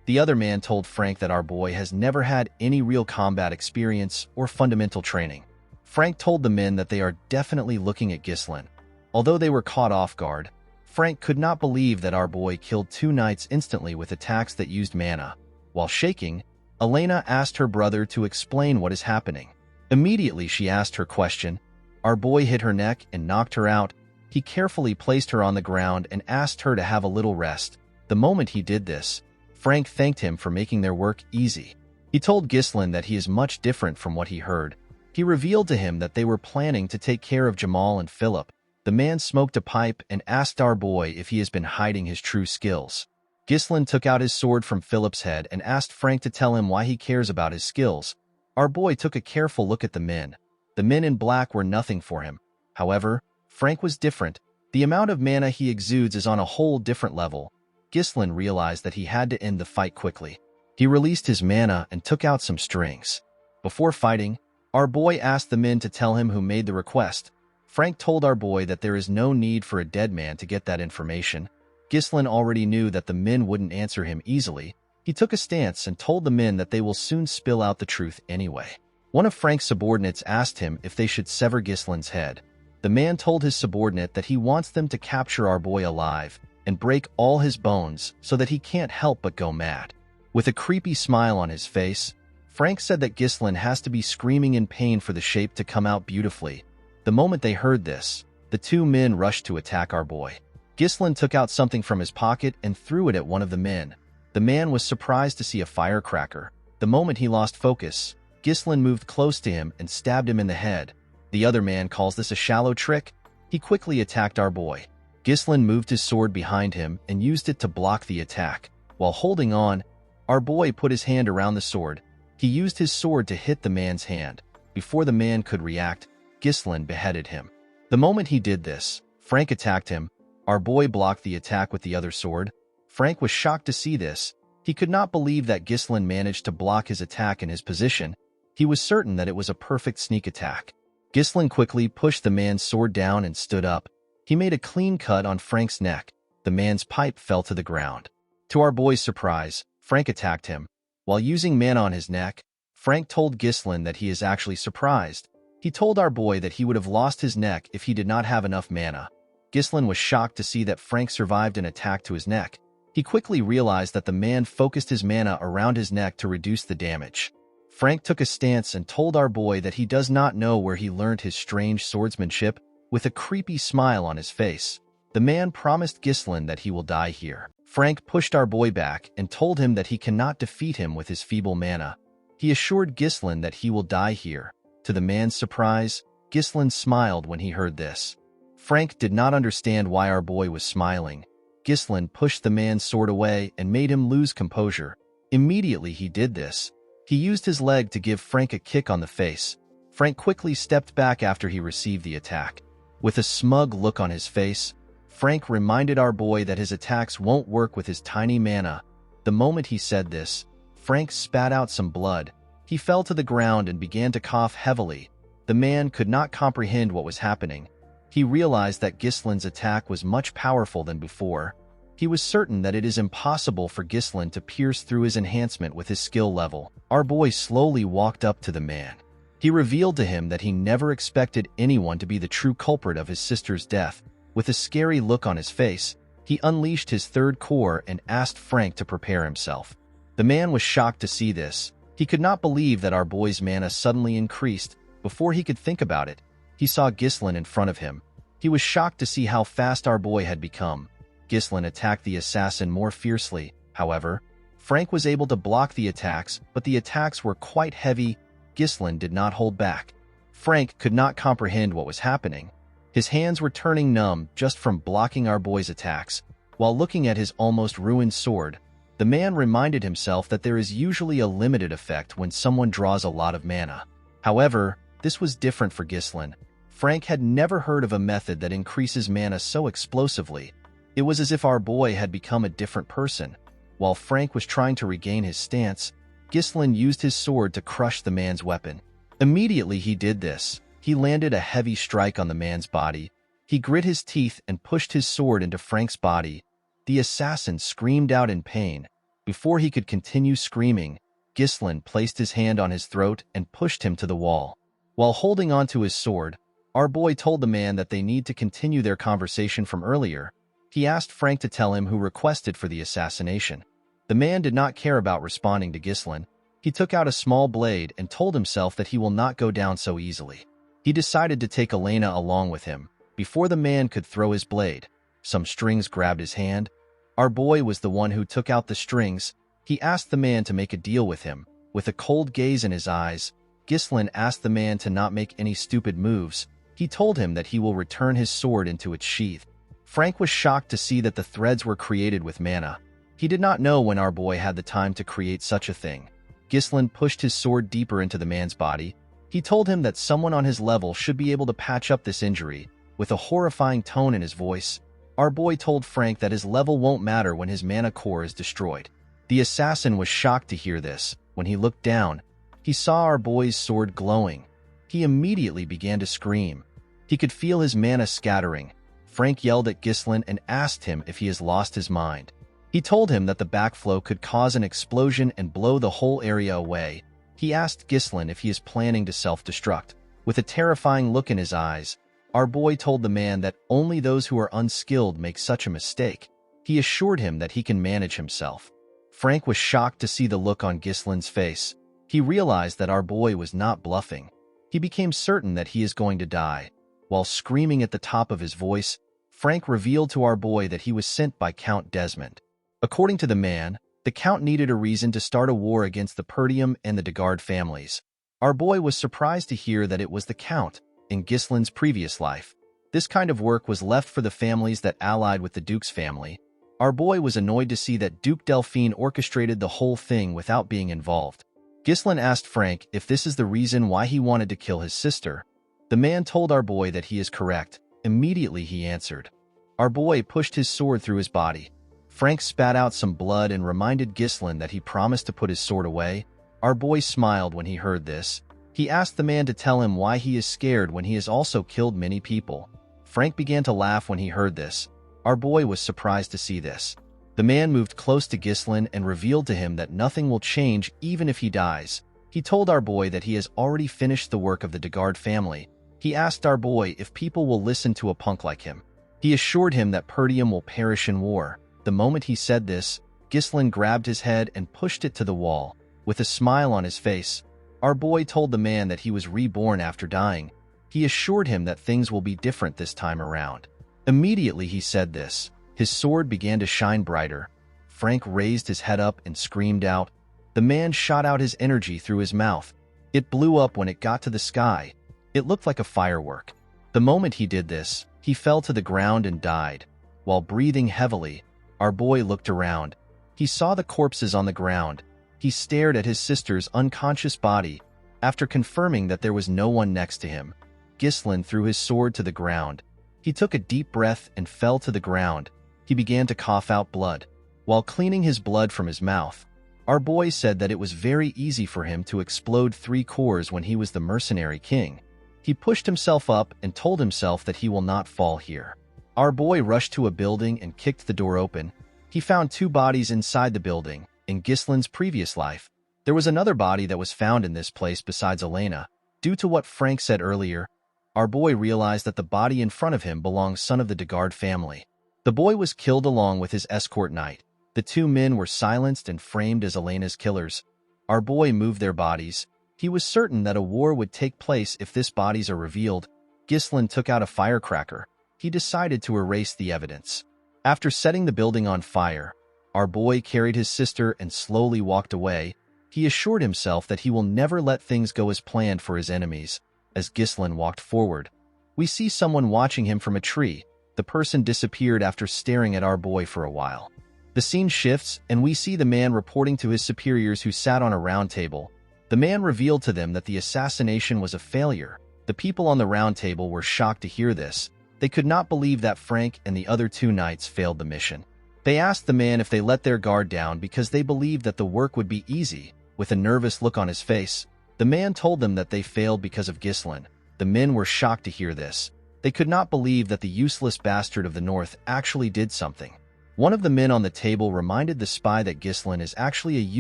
The other man told Frank that our boy has never had any real combat experience or fundamental training. Frank told the men that they are definitely looking at Ghislain. Although they were caught off guard, Frank could not believe that our boy killed 2 knights instantly with attacks that used mana. While shaking, Elena asked her brother to explain what is happening. Immediately she asked her question. Our boy hit her neck and knocked her out. He carefully placed her on the ground and asked her to have a little rest. The moment he did this, Frank thanked him for making their work easy. He told Ghislain that he is much different from what he heard. He revealed to him that they were planning to take care of Jamal and Philip. The man smoked a pipe and asked our boy if he has been hiding his true skills. Ghislain took out his sword from Philip's head and asked Frank to tell him why he cares about his skills. Our boy took a careful look at the men. The men in black were nothing for him. However, Frank was different. The amount of mana he exudes is on a whole different level. Ghislain realized that he had to end the fight quickly. He released his mana and took out some strings. Before fighting, our boy asked the men to tell him who made the request. Frank told our boy that there is no need for a dead man to get that information. Ghislain already knew that the men wouldn't answer him easily. He took a stance and told the men that they will soon spill out the truth anyway. One of Frank's subordinates asked him if they should sever Ghislain's head. The man told his subordinate that he wants them to capture our boy alive and break all his bones so that he can't help but go mad. With a creepy smile on his face, Frank said that Ghislain has to be screaming in pain for the shape to come out beautifully. The moment they heard this, the 2 men rushed to attack our boy. Ghislain took out something from his pocket and threw it at one of the men. The man was surprised to see a firecracker. The moment he lost focus, Ghislain moved close to him and stabbed him in the head. The other man calls this a shallow trick. He quickly attacked our boy. Ghislain moved his sword behind him and used it to block the attack. While holding on, our boy put his hand around the sword. He used his sword to hit the man's hand. Before the man could react, Ghislain beheaded him. The moment he did this, Frank attacked him. Our boy blocked the attack with the other sword. Frank was shocked to see this. He could not believe that Ghislain managed to block his attack in his position. He was certain that it was a perfect sneak attack. Ghislain quickly pushed the man's sword down and stood up. He made a clean cut on Frank's neck. The man's pipe fell to the ground. To our boy's surprise, Frank attacked him. While using mana on his neck, Frank told Ghislain that he is actually surprised. He told our boy that he would have lost his neck if he did not have enough mana. Ghislain was shocked to see that Frank survived an attack to his neck. He quickly realized that the man focused his mana around his neck to reduce the damage. Frank took a stance and told our boy that he does not know where he learned his strange swordsmanship. With a creepy smile on his face, the man promised Ghislain that he will die here. Frank pushed our boy back and told him that he cannot defeat him with his feeble mana. He assured Ghislain that he will die here. To the man's surprise, Ghislain smiled when he heard this. Frank did not understand why our boy was smiling. Ghislain pushed the man's sword away and made him lose composure. Immediately he did this. He used his leg to give Frank a kick on the face. Frank quickly stepped back after he received the attack. With a smug look on his face, Frank reminded our boy that his attacks won't work with his tiny mana. The moment he said this, Frank spat out some blood. He fell to the ground and began to cough heavily. The man could not comprehend what was happening. He realized that Ghislain's attack was much powerful than before. He was certain that it is impossible for Ghislain to pierce through his enhancement with his skill level. Our boy slowly walked up to the man. He revealed to him that he never expected anyone to be the true culprit of his sister's death. With a scary look on his face, he unleashed his third core and asked Frank to prepare himself. The man was shocked to see this. He could not believe that our boy's mana suddenly increased. Before he could think about it, he saw Ghislain in front of him. He was shocked to see how fast our boy had become. Ghislain attacked the assassin more fiercely. However, Frank was able to block the attacks, but the attacks were quite heavy. Ghislain did not hold back. Frank could not comprehend what was happening. His hands were turning numb just from blocking our boy's attacks. While looking at his almost ruined sword, the man reminded himself that there is usually a limited effect when someone draws a lot of mana. However, this was different for Ghislain. Frank had never heard of a method that increases mana so explosively. It was as if our boy had become a different person. While Frank was trying to regain his stance, Ghislain used his sword to crush the man's weapon. Immediately he did this. He landed a heavy strike on the man's body. He grit his teeth and pushed his sword into Frank's body. The assassin screamed out in pain. Before he could continue screaming, Ghislain placed his hand on his throat and pushed him to the wall. While holding onto his sword, our boy told the man that they need to continue their conversation from earlier. He asked Frank to tell him who requested for the assassination. The man did not care about responding to Ghislain. He took out a small blade and told himself that he will not go down so easily. He decided to take Elena along with him. Before the man could throw his blade, some strings grabbed his hand. Our boy was the one who took out the strings. He asked the man to make a deal with him. With a cold gaze in his eyes, Ghislain asked the man to not make any stupid moves. He told him that he will return his sword into its sheath. Frank was shocked to see that the threads were created with mana. He did not know when our boy had the time to create such a thing. Ghislain pushed his sword deeper into the man's body. He told him that someone on his level should be able to patch up this injury. With a horrifying tone in his voice, our boy told Frank that his level won't matter when his mana core is destroyed. The assassin was shocked to hear this. When he looked down, he saw our boy's sword glowing. He immediately began to scream. He could feel his mana scattering. Frank yelled at Ghislain and asked him if he has lost his mind. He told him that the backflow could cause an explosion and blow the whole area away. He asked Ghislain if he is planning to self-destruct. With a terrifying look in his eyes, our boy told the man that only those who are unskilled make such a mistake. He assured him that he can manage himself. Frank was shocked to see the look on Ghislain's face. He realized that our boy was not bluffing. He became certain that he is going to die. While screaming at the top of his voice, Frank revealed to our boy that he was sent by Count Desmond. According to the man, the Count needed a reason to start a war against the Perdium and the Degard families. Our boy was surprised to hear that it was the Count in Ghislain's previous life. This kind of work was left for the families that allied with the Duke's family. Our boy was annoyed to see that Duke Delphine orchestrated the whole thing without being involved. Ghislain asked Frank if this is the reason why he wanted to kill his sister. The man told our boy that he is correct. Immediately he answered. Our boy pushed his sword through his body. Frank spat out some blood and reminded Ghislain that he promised to put his sword away. Our boy smiled when he heard this. He asked the man to tell him why he is scared when he has also killed many people. Frank began to laugh when he heard this. Our boy was surprised to see this. The man moved close to Ghislain and revealed to him that nothing will change even if he dies. He told our boy that he has already finished the work of the Degard family. He asked our boy if people will listen to a punk like him. He assured him that Perdium will perish in war. The moment he said this, Ghislain grabbed his head and pushed it to the wall. With a smile on his face, our boy told the man that he was reborn after dying. He assured him that things will be different this time around. Immediately he said this, his sword began to shine brighter. Frank raised his head up and screamed out. The man shot out his energy through his mouth. It blew up when it got to the sky. It looked like a firework. The moment he did this, he fell to the ground and died. While breathing heavily, our boy looked around. He saw the corpses on the ground. He stared at his sister's unconscious body. After confirming that there was no one next to him, Ghislain threw his sword to the ground. He took a deep breath and fell to the ground. He began to cough out blood. While cleaning his blood from his mouth, our boy said that it was very easy for him to explode 3 cores when he was the Mercenary King. He pushed himself up and told himself that he will not fall here. Our boy rushed to a building and kicked the door open. He found 2 bodies inside the building. In Ghislain's previous life, there was another body that was found in this place besides Elena. Due to what Frank said earlier, our boy realized that the body in front of him belonged son of the Degard family. The boy was killed along with his escort knight. The 2 men were silenced and framed as Elena's killers. Our boy moved their bodies. He was certain that a war would take place if these bodies are revealed. Ghislain took out a firecracker. He decided to erase the evidence. After setting the building on fire, our boy carried his sister and slowly walked away. He assured himself that he will never let things go as planned for his enemies. As Ghislain walked forward, we see someone watching him from a tree. The person disappeared after staring at our boy for a while. The scene shifts, and we see the man reporting to his superiors who sat on a round table. The man revealed to them that the assassination was a failure. The people on the round table were shocked to hear this. They could not believe that Frank and the other 2 knights failed the mission. They asked the man if they let their guard down because they believed that the work would be easy. With a nervous look on his face, the man told them that they failed because of Ghislain. The men were shocked to hear this. They could not believe that the useless bastard of the north actually did something. One of the men on the table reminded the spy that Ghislain is actually a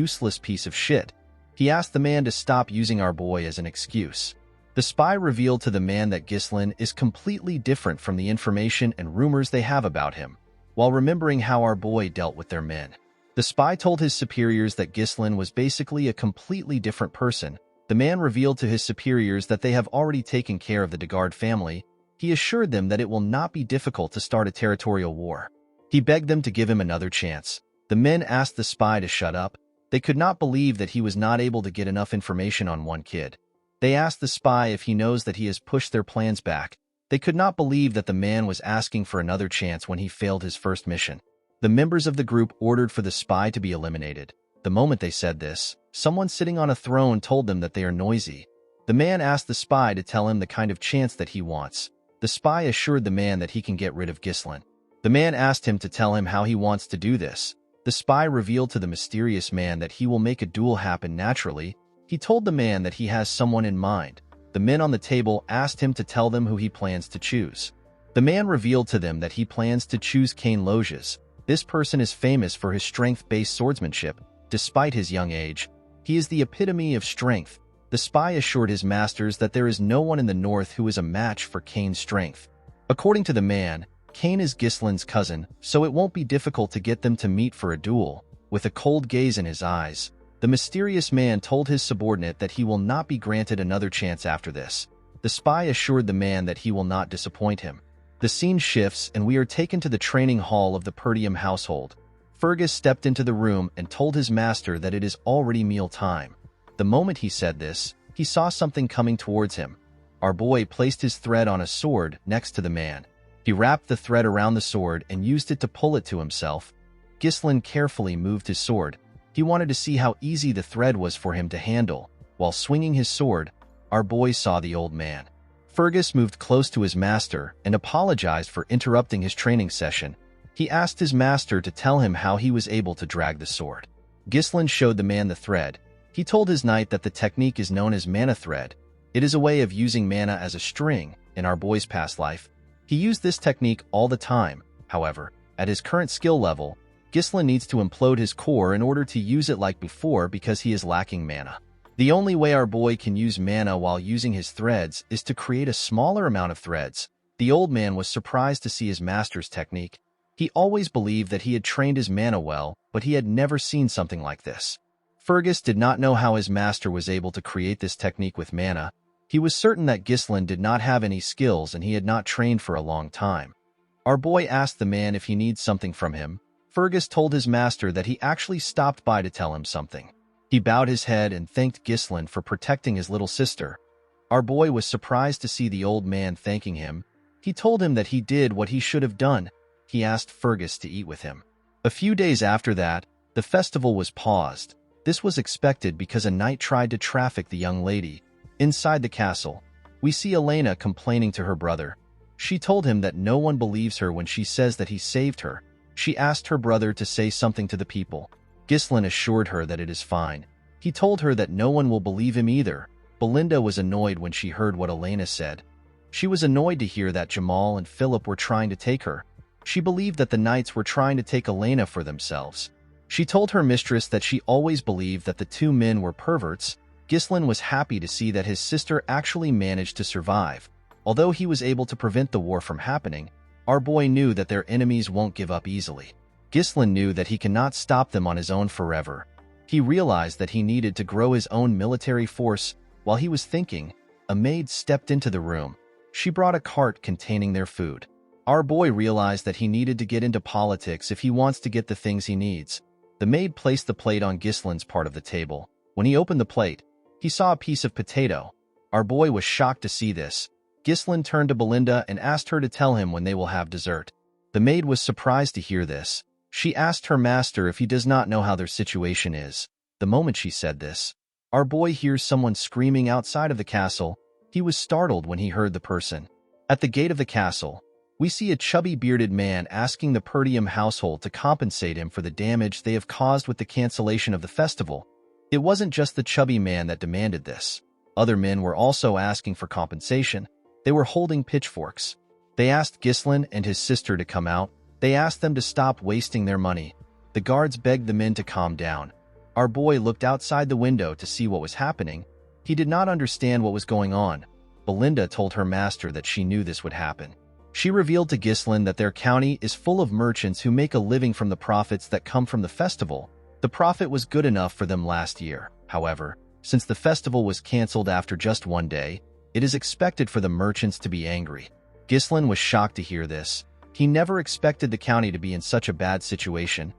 useless piece of shit. He asked the man to stop using our boy as an excuse. The spy revealed to the man that Ghislain is completely different from the information and rumors they have about him, while remembering how our boy dealt with their men. The spy told his superiors that Ghislain was basically a completely different person. The man revealed to his superiors that they have already taken care of the Degard family. He assured them that it will not be difficult to start a territorial war. He begged them to give him another chance. The men asked the spy to shut up. They could not believe that he was not able to get enough information on one kid. They asked the spy if he knows that he has pushed their plans back. They could not believe that the man was asking for another chance when he failed his first mission. The members of the group ordered for the spy to be eliminated. The moment they said this, someone sitting on a throne told them that they are noisy. The man asked the spy to tell him the kind of chance that he wants. The spy assured the man that he can get rid of Ghislain. The man asked him to tell him how he wants to do this. The spy revealed to the mysterious man that he will make a duel happen naturally. He told the man that he has someone in mind. The men on the table asked him to tell them who he plans to choose. The man revealed to them that he plans to choose Cain Loges. This person is famous for his strength-based swordsmanship. Despite his young age, he is the epitome of strength. The spy assured his masters that there is no one in the north who is a match for Cain's strength. According to the man, Cain is Ghislain's cousin, so it won't be difficult to get them to meet for a duel. With a cold gaze in his eyes, the mysterious man told his subordinate that he will not be granted another chance after this. The spy assured the man that he will not disappoint him. The scene shifts and we are taken to the training hall of the Perdium household. Fergus stepped into the room and told his master that it is already meal time. The moment he said this, he saw something coming towards him. Our boy placed his thread on a sword next to the man. He wrapped the thread around the sword and used it to pull it to himself. Ghislain carefully moved his sword. He wanted to see how easy the thread was for him to handle. While swinging his sword, our boy saw the old man. Fergus moved close to his master and apologized for interrupting his training session. He asked his master to tell him how he was able to drag the sword. Ghislain showed the man the thread. He told his knight that the technique is known as mana thread. It is a way of using mana as a string. In our boy's past life, he used this technique all the time. However, at his current skill level, Ghislain needs to implode his core in order to use it like before because he is lacking mana. The only way our boy can use mana while using his threads is to create a smaller amount of threads. The old man was surprised to see his master's technique. He always believed that he had trained his mana well, but he had never seen something like this. Fergus did not know how his master was able to create this technique with mana. He was certain that Ghislain did not have any skills and he had not trained for a long time. Our boy asked the man if he needs something from him. Fergus told his master that he actually stopped by to tell him something. He bowed his head and thanked Ghislain for protecting his little sister. Our boy was surprised to see the old man thanking him. He told him that he did what he should have done. He asked Fergus to eat with him. A few days after that, the festival was paused. This was expected because a knight tried to traffic the young lady. Inside the castle, we see Elena complaining to her brother. She told him that no one believes her when she says that he saved her. She asked her brother to say something to the people. Ghislain assured her that it is fine. He told her that no one will believe him either. Belinda was annoyed when she heard what Elena said. She was annoyed to hear that Jamal and Philip were trying to take her. She believed that the knights were trying to take Elena for themselves. She told her mistress that she always believed that the two men were perverts. Ghislain was happy to see that his sister actually managed to survive. Although he was able to prevent the war from happening, our boy knew that their enemies won't give up easily. Ghislain knew that he cannot stop them on his own forever. He realized that he needed to grow his own military force. While he was thinking, a maid stepped into the room. She brought a cart containing their food. Our boy realized that he needed to get into politics if he wants to get the things he needs. The maid placed the plate on Ghislain's part of the table. When he opened the plate, he saw a piece of potato. Our boy was shocked to see this. Ghislain turned to Belinda and asked her to tell him when they will have dessert. The maid was surprised to hear this. She asked her master if he does not know how their situation is. The moment she said this, our boy hears someone screaming outside of the castle. He was startled when he heard the person. At the gate of the castle, we see a chubby bearded man asking the Perdium household to compensate him for the damage they have caused with the cancellation of the festival. It wasn't just the chubby man that demanded this. Other men were also asking for compensation. They were holding pitchforks. They asked Ghislain and his sister to come out. They asked them to stop wasting their money. The guards begged the men to calm down. Our boy looked outside the window to see what was happening. He did not understand what was going on. Belinda told her master that she knew this would happen. She revealed to Ghislain that their county is full of merchants who make a living from the profits that come from the festival. The profit was good enough for them last year. However, since the festival was cancelled after just one day, it is expected for the merchants to be angry. Ghislain was shocked to hear this. He never expected the county to be in such a bad situation.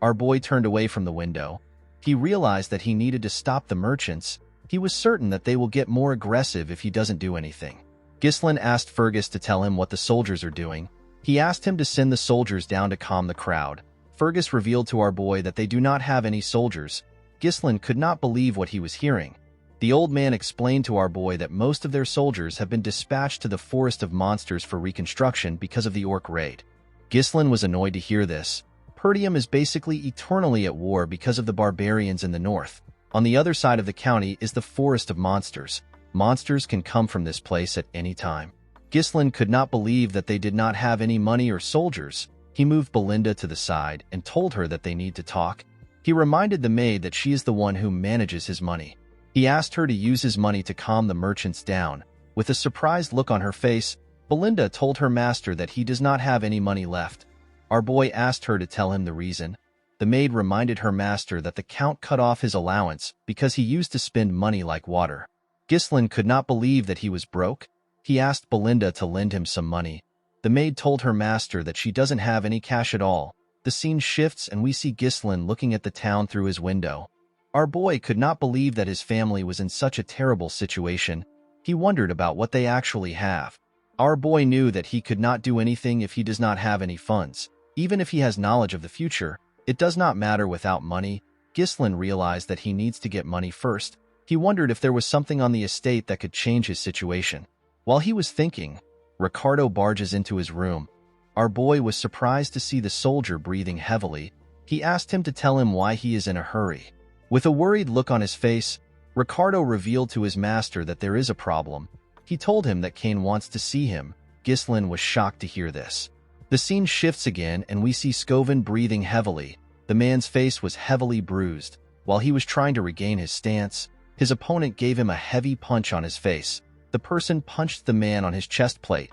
Our boy turned away from the window. He realized that he needed to stop the merchants. He was certain that they will get more aggressive if he doesn't do anything. Ghislain asked Fergus to tell him what the soldiers are doing. He asked him to send the soldiers down to calm the crowd. Fergus revealed to our boy that they do not have any soldiers. Ghislain could not believe what he was hearing. The old man explained to our boy that most of their soldiers have been dispatched to the Forest of Monsters for reconstruction because of the orc raid. Ghislain was annoyed to hear this. Perdium is basically eternally at war because of the barbarians in the north. On the other side of the county is the Forest of Monsters. Monsters can come from this place at any time. Ghislain could not believe that they did not have any money or soldiers. He moved Belinda to the side and told her that they need to talk. He reminded the maid that she is the one who manages his money. He asked her to use his money to calm the merchants down. With a surprised look on her face, Belinda told her master that he does not have any money left. Our boy asked her to tell him the reason. The maid reminded her master that the count cut off his allowance because he used to spend money like water. Ghislain could not believe that he was broke. He asked Belinda to lend him some money. The maid told her master that she doesn't have any cash at all. The scene shifts and we see Ghislain looking at the town through his window. Our boy could not believe that his family was in such a terrible situation. He wondered about what they actually have. Our boy knew that he could not do anything if he does not have any funds. Even if he has knowledge of the future, it does not matter without money. Ghislain realized that he needs to get money first. He wondered if there was something on the estate that could change his situation. While he was thinking, Ricardo barges into his room. Our boy was surprised to see the soldier breathing heavily. He asked him to tell him why he is in a hurry. With a worried look on his face, Ricardo revealed to his master that there is a problem. He told him that Kane wants to see him. Ghislain was shocked to hear this. The scene shifts again and we see Scoven breathing heavily. The man's face was heavily bruised. While he was trying to regain his stance, his opponent gave him a heavy punch on his face. The person punched the man on his chest plate.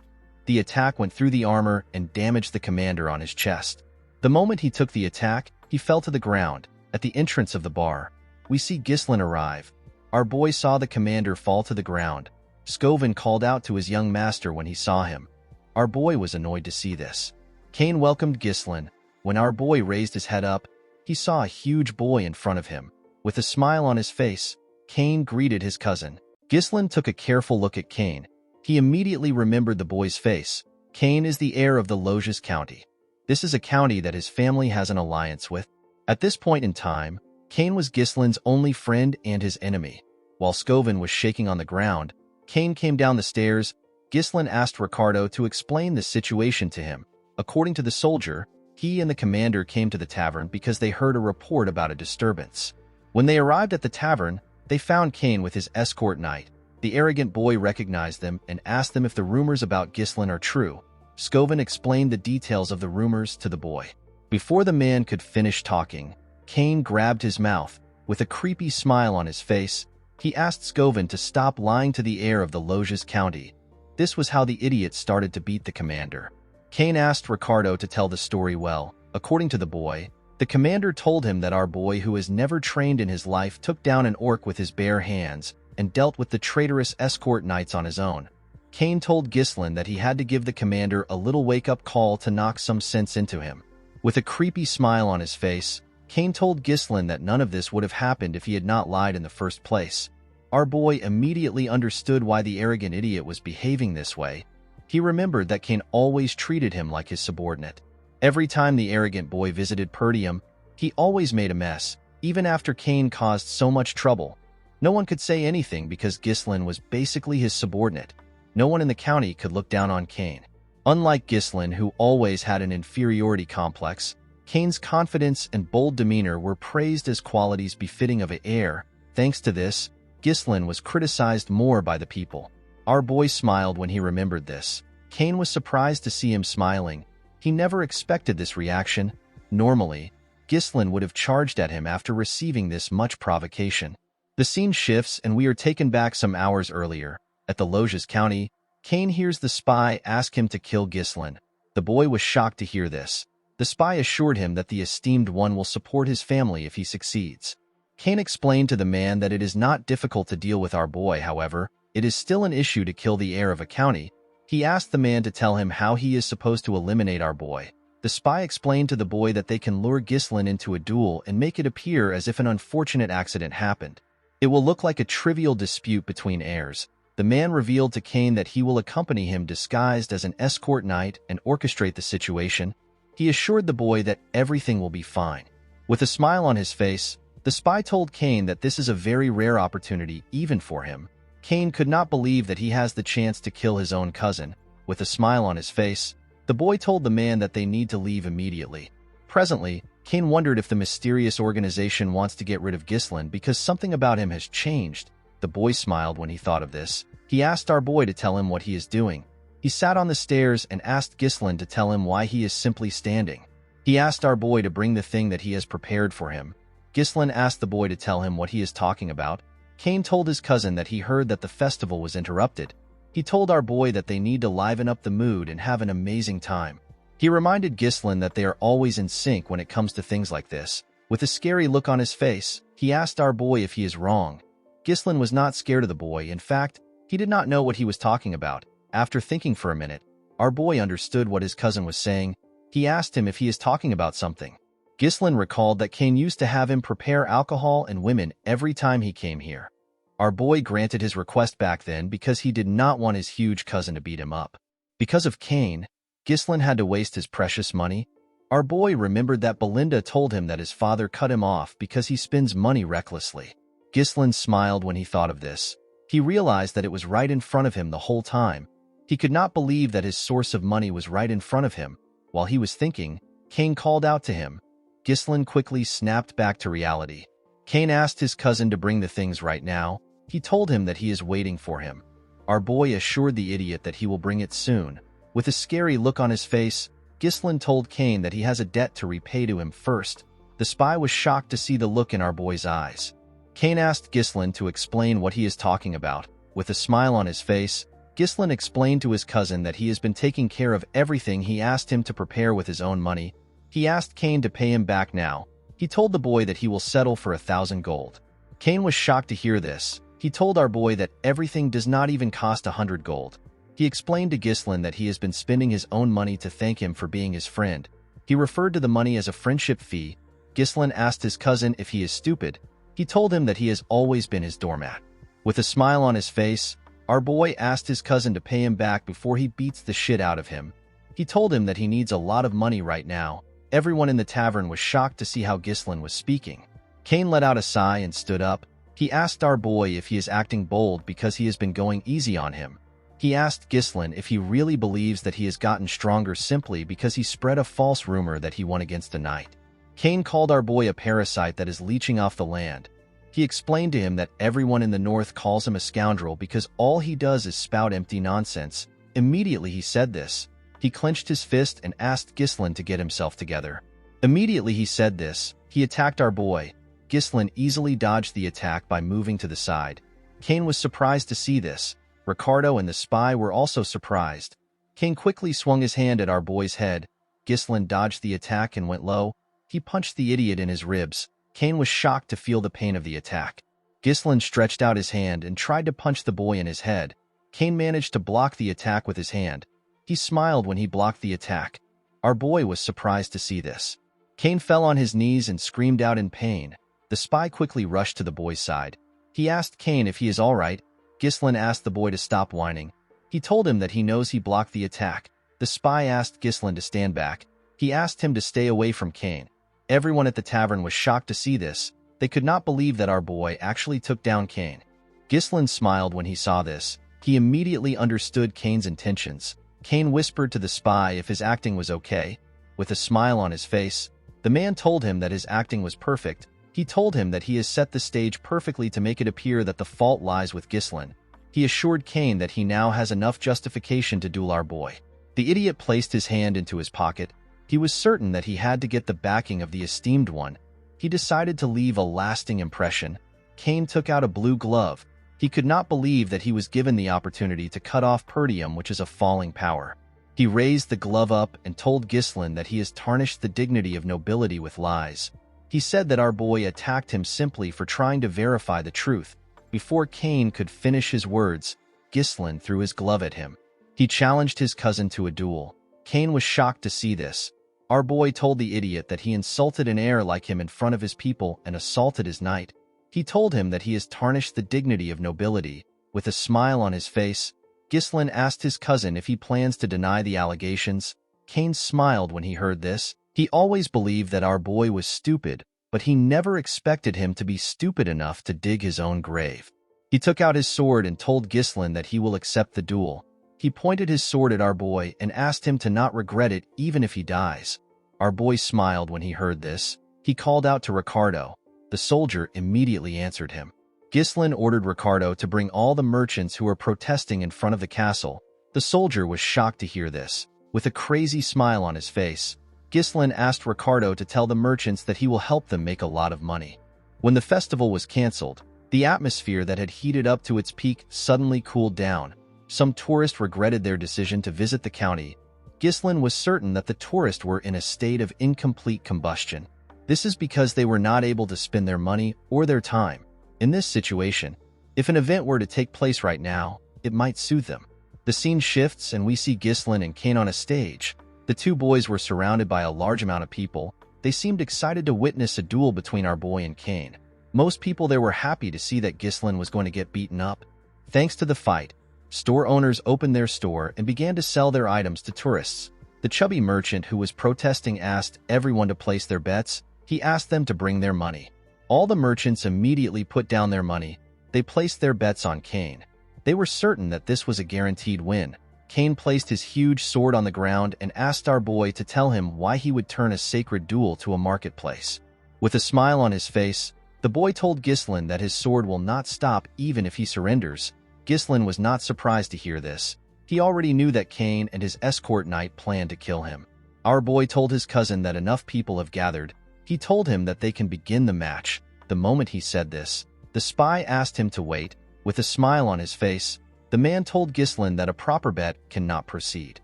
The attack went through the armor and damaged the commander on his chest. The moment he took the attack, he fell to the ground. At the entrance of the bar, we see Ghislain arrive. Our boy saw the commander fall to the ground. Scovin called out to his young master when he saw him. Our boy was annoyed to see this. Cain welcomed Ghislain. When our boy raised his head up, he saw a huge boy in front of him. With a smile on his face, Cain greeted his cousin. Ghislain took a careful look at Cain. He immediately remembered the boy's face. Cain is the heir of the Loges County. This is a county that his family has an alliance with. At this point in time, Cain was Ghislain's only friend and his enemy. While Scovin was shaking on the ground, Cain came down the stairs. Ghislain asked Ricardo to explain the situation to him. According to the soldier, he and the commander came to the tavern because they heard a report about a disturbance. When they arrived at the tavern, they found Cain with his escort knight. The arrogant boy recognized them and asked them if the rumors about Ghislain are true. Scovin explained the details of the rumors to the boy. Before the man could finish talking, Cain grabbed his mouth. With a creepy smile on his face, he asked Scovin to stop lying to the heir of the Loges County. This was how the idiot started to beat the commander. Cain asked Ricardo to tell the story well. According to the boy, the commander told him that our boy, who has never trained in his life, took down an orc with his bare hands and dealt with the traitorous escort knights on his own. Cain told Ghislain that he had to give the commander a little wake-up call to knock some sense into him. With a creepy smile on his face, Cain told Ghislain that none of this would have happened if he had not lied in the first place. Our boy immediately understood why the arrogant idiot was behaving this way. He remembered that Cain always treated him like his subordinate. Every time the arrogant boy visited Perdium, he always made a mess, even after Cain caused so much trouble. No one could say anything because Ghislain was basically his subordinate. No one in the county could look down on Cain. Unlike Ghislain, who always had an inferiority complex, Cain's confidence and bold demeanor were praised as qualities befitting of an heir. Thanks to this, Ghislain was criticized more by the people. Our boy smiled when he remembered this. Cain was surprised to see him smiling. He never expected this reaction. Normally, Ghislain would have charged at him after receiving this much provocation. The scene shifts and we are taken back some hours earlier. At the Loges County, Cain hears the spy ask him to kill Ghislain. The boy was shocked to hear this. The spy assured him that the esteemed one will support his family if he succeeds. Cain explained to the man that it is not difficult to deal with our boy, however, it is still an issue to kill the heir of a county. He asked the man to tell him how he is supposed to eliminate our boy. The spy explained to the boy that they can lure Ghislain into a duel and make it appear as if an unfortunate accident happened. It will look like a trivial dispute between heirs. The man revealed to Cain that he will accompany him disguised as an escort knight and orchestrate the situation. He assured the boy that everything will be fine. With a smile on his face, the spy told Cain that this is a very rare opportunity even for him. Cain could not believe that he has the chance to kill his own cousin. With a smile on his face, the boy told the man that they need to leave immediately. Presently, Cain wondered if the mysterious organization wants to get rid of Ghislain because something about him has changed. The boy smiled when he thought of this. He asked our boy to tell him what he is doing. He sat on the stairs and asked Ghislain to tell him why he is simply standing. He asked our boy to bring the thing that he has prepared for him. Ghislain asked the boy to tell him what he is talking about. Cain told his cousin that he heard that the festival was interrupted. He told our boy that they need to liven up the mood and have an amazing time. He reminded Ghislain that they are always in sync when it comes to things like this. With a scary look on his face, he asked our boy if he is wrong. Ghislain was not scared of the boy. In fact, he did not know what he was talking about. After thinking for a minute, our boy understood what his cousin was saying. He asked him if he is talking about something. Ghislain recalled that Cain used to have him prepare alcohol and women every time he came here. Our boy granted his request back then because he did not want his huge cousin to beat him up. Because of Cain, Ghislain had to waste his precious money. Our boy remembered that Belinda told him that his father cut him off because he spends money recklessly. Ghislain smiled when he thought of this. He realized that it was right in front of him the whole time. He could not believe that his source of money was right in front of him. While he was thinking, Cain called out to him. Ghislain quickly snapped back to reality. Cain asked his cousin to bring the things right now. He told him that he is waiting for him. Our boy assured the idiot that he will bring it soon. With a scary look on his face, Ghislain told Cain that he has a debt to repay to him first. The spy was shocked to see the look in our boy's eyes. Cain asked Ghislain to explain what he is talking about. With a smile on his face, Gislin explained to his cousin that he has been taking care of everything he asked him to prepare with his own money. He asked Kane to pay him back now. He told the boy that he will settle for 1,000 gold. Kane was shocked to hear this. He told our boy that everything does not even cost 100 gold. He explained to Gislin that he has been spending his own money to thank him for being his friend. He referred to the money as a friendship fee. Gislin asked his cousin if he is stupid. He told him that he has always been his doormat. With a smile on his face, our boy asked his cousin to pay him back before he beats the shit out of him. He told him that he needs a lot of money right now. Everyone in the tavern was shocked to see how Gislin was speaking. Kane let out a sigh and stood up. He asked our boy if he is acting bold because he has been going easy on him. He asked Gislin if he really believes that he has gotten stronger simply because he spread a false rumor that he won against a knight. Kane called our boy a parasite that is leeching off the land. He explained to him that everyone in the north calls him a scoundrel because all he does is spout empty nonsense. Immediately he said this, he clenched his fist and asked Gislin to get himself together. Immediately he said this, he attacked our boy. Gislin easily dodged the attack by moving to the side. Kane was surprised to see this. Ricardo and the spy were also surprised. Kane quickly swung his hand at our boy's head. Gislin dodged the attack and went low. He punched the idiot in his ribs. Kane was shocked to feel the pain of the attack. Gislin stretched out his hand and tried to punch the boy in his head. Kane managed to block the attack with his hand. He smiled when he blocked the attack. Our boy was surprised to see this. Kane fell on his knees and screamed out in pain. The spy quickly rushed to the boy's side. He asked Kane if he is all right. Gislin asked the boy to stop whining. He told him that he knows he blocked the attack. The spy asked Gislin to stand back. He asked him to stay away from Kane. Everyone at the tavern was shocked to see this. They could not believe that our boy actually took down Kane. Gislin smiled when he saw this. He immediately understood Kane's intentions. Kane whispered to the spy if his acting was okay. With a smile on his face, the man told him that his acting was perfect. He told him that he has set the stage perfectly to make it appear that the fault lies with Gislin. He assured Kane that he now has enough justification to duel our boy. The idiot placed his hand into his pocket. He was certain that he had to get the backing of the esteemed one. He decided to leave a lasting impression. Kane took out a blue glove. He could not believe that he was given the opportunity to cut off Perdium, which is a falling power. He raised the glove up and told Gislin that he has tarnished the dignity of nobility with lies. He said that our boy attacked him simply for trying to verify the truth. Before Kane could finish his words, Gislin threw his glove at him. He challenged his cousin to a duel. Kane was shocked to see this. Our boy told the idiot that he insulted an heir like him in front of his people and assaulted his knight. He told him that he has tarnished the dignity of nobility. With a smile on his face, Gislin asked his cousin if he plans to deny the allegations. Kane smiled when he heard this. He always believed that our boy was stupid, but he never expected him to be stupid enough to dig his own grave. He took out his sword and told Gislin that he will accept the duel. He pointed his sword at our boy and asked him to not regret it even if he dies. Our boy smiled when he heard this. He called out to Ricardo. The soldier immediately answered him. Gislin ordered Ricardo to bring all the merchants who were protesting in front of the castle. The soldier was shocked to hear this. With a crazy smile on his face, Gislin asked Ricardo to tell the merchants that he will help them make a lot of money. When the festival was cancelled, the atmosphere that had heated up to its peak suddenly cooled down. Some tourists regretted their decision to visit the county. Gislin was certain that the tourists were in a state of incomplete combustion. This is because they were not able to spend their money or their time. In this situation, if an event were to take place right now, it might soothe them. The scene shifts and we see Gislin and Kane on a stage. The two boys were surrounded by a large amount of people. They seemed excited to witness a duel between our boy and Kane. Most people there were happy to see that Gislin was going to get beaten up. Thanks to the fight, store owners opened their store and began to sell their items to tourists. The chubby merchant who was protesting asked everyone to place their bets. He asked them to bring their money. All the merchants immediately put down their money. They placed their bets on Kane. They were certain that this was a guaranteed win. Kane placed his huge sword on the ground and asked our boy to tell him why he would turn a sacred duel to a marketplace. With a smile on his face, the boy told Gislin that his sword will not stop even if he surrenders. Gislin was not surprised to hear this. He already knew that Kane and his escort knight planned to kill him. Our boy told his cousin that enough people have gathered. He told him that they can begin the match. The moment he said this, the spy asked him to wait. With a smile on his face, The man told Ghislain that a proper bet cannot proceed.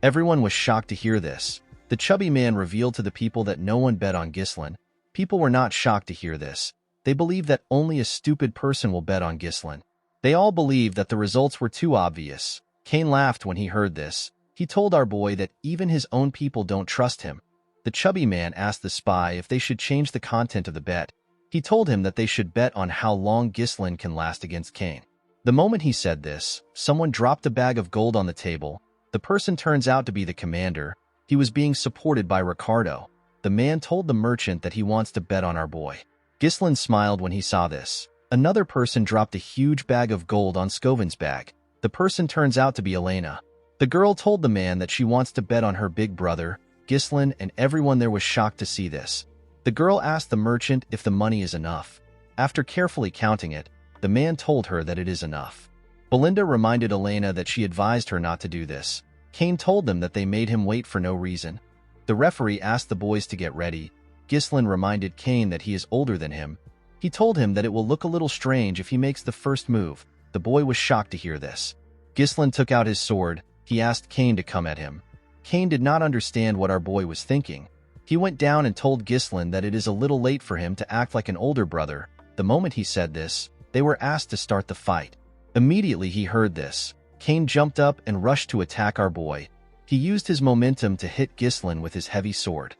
Everyone was shocked to hear this. The chubby man revealed to the people that no one bet on Ghislain. People were not shocked to hear this. They believed that only a stupid person will bet on Ghislain. They all believed that the results were too obvious. Cain laughed when he heard this. He told our boy that even his own people don't trust him. The chubby man asked the spy if they should change the content of the bet. He told him that they should bet on how long Ghislain can last against Cain. The moment he said this, someone dropped a bag of gold on the table. The person turns out to be the commander. He was being supported by Ricardo. The man told the merchant that he wants to bet on our boy. Ghislain smiled when he saw this. Another person dropped a huge bag of gold on Scovin's bag. The person turns out to be Elena. The girl told the man that she wants to bet on her big brother. Ghislain and everyone there was shocked to see this. The girl asked the merchant if the money is enough. After carefully counting it, the man told her that it is enough. Belinda reminded Elena that she advised her not to do this. Cain told them that they made him wait for no reason. The referee asked the boys to get ready. Ghislain reminded Cain that he is older than him. He told him that it will look a little strange if he makes the first move. The boy was shocked to hear this. Ghislain took out his sword. He asked Cain to come at him. Cain did not understand what our boy was thinking. He went down and told Ghislain that it is a little late for him to act like an older brother. The moment he said this, they were asked to start the fight. Immediately he heard this. Cain jumped up and rushed to attack our boy. He used his momentum to hit Ghislain with his heavy sword.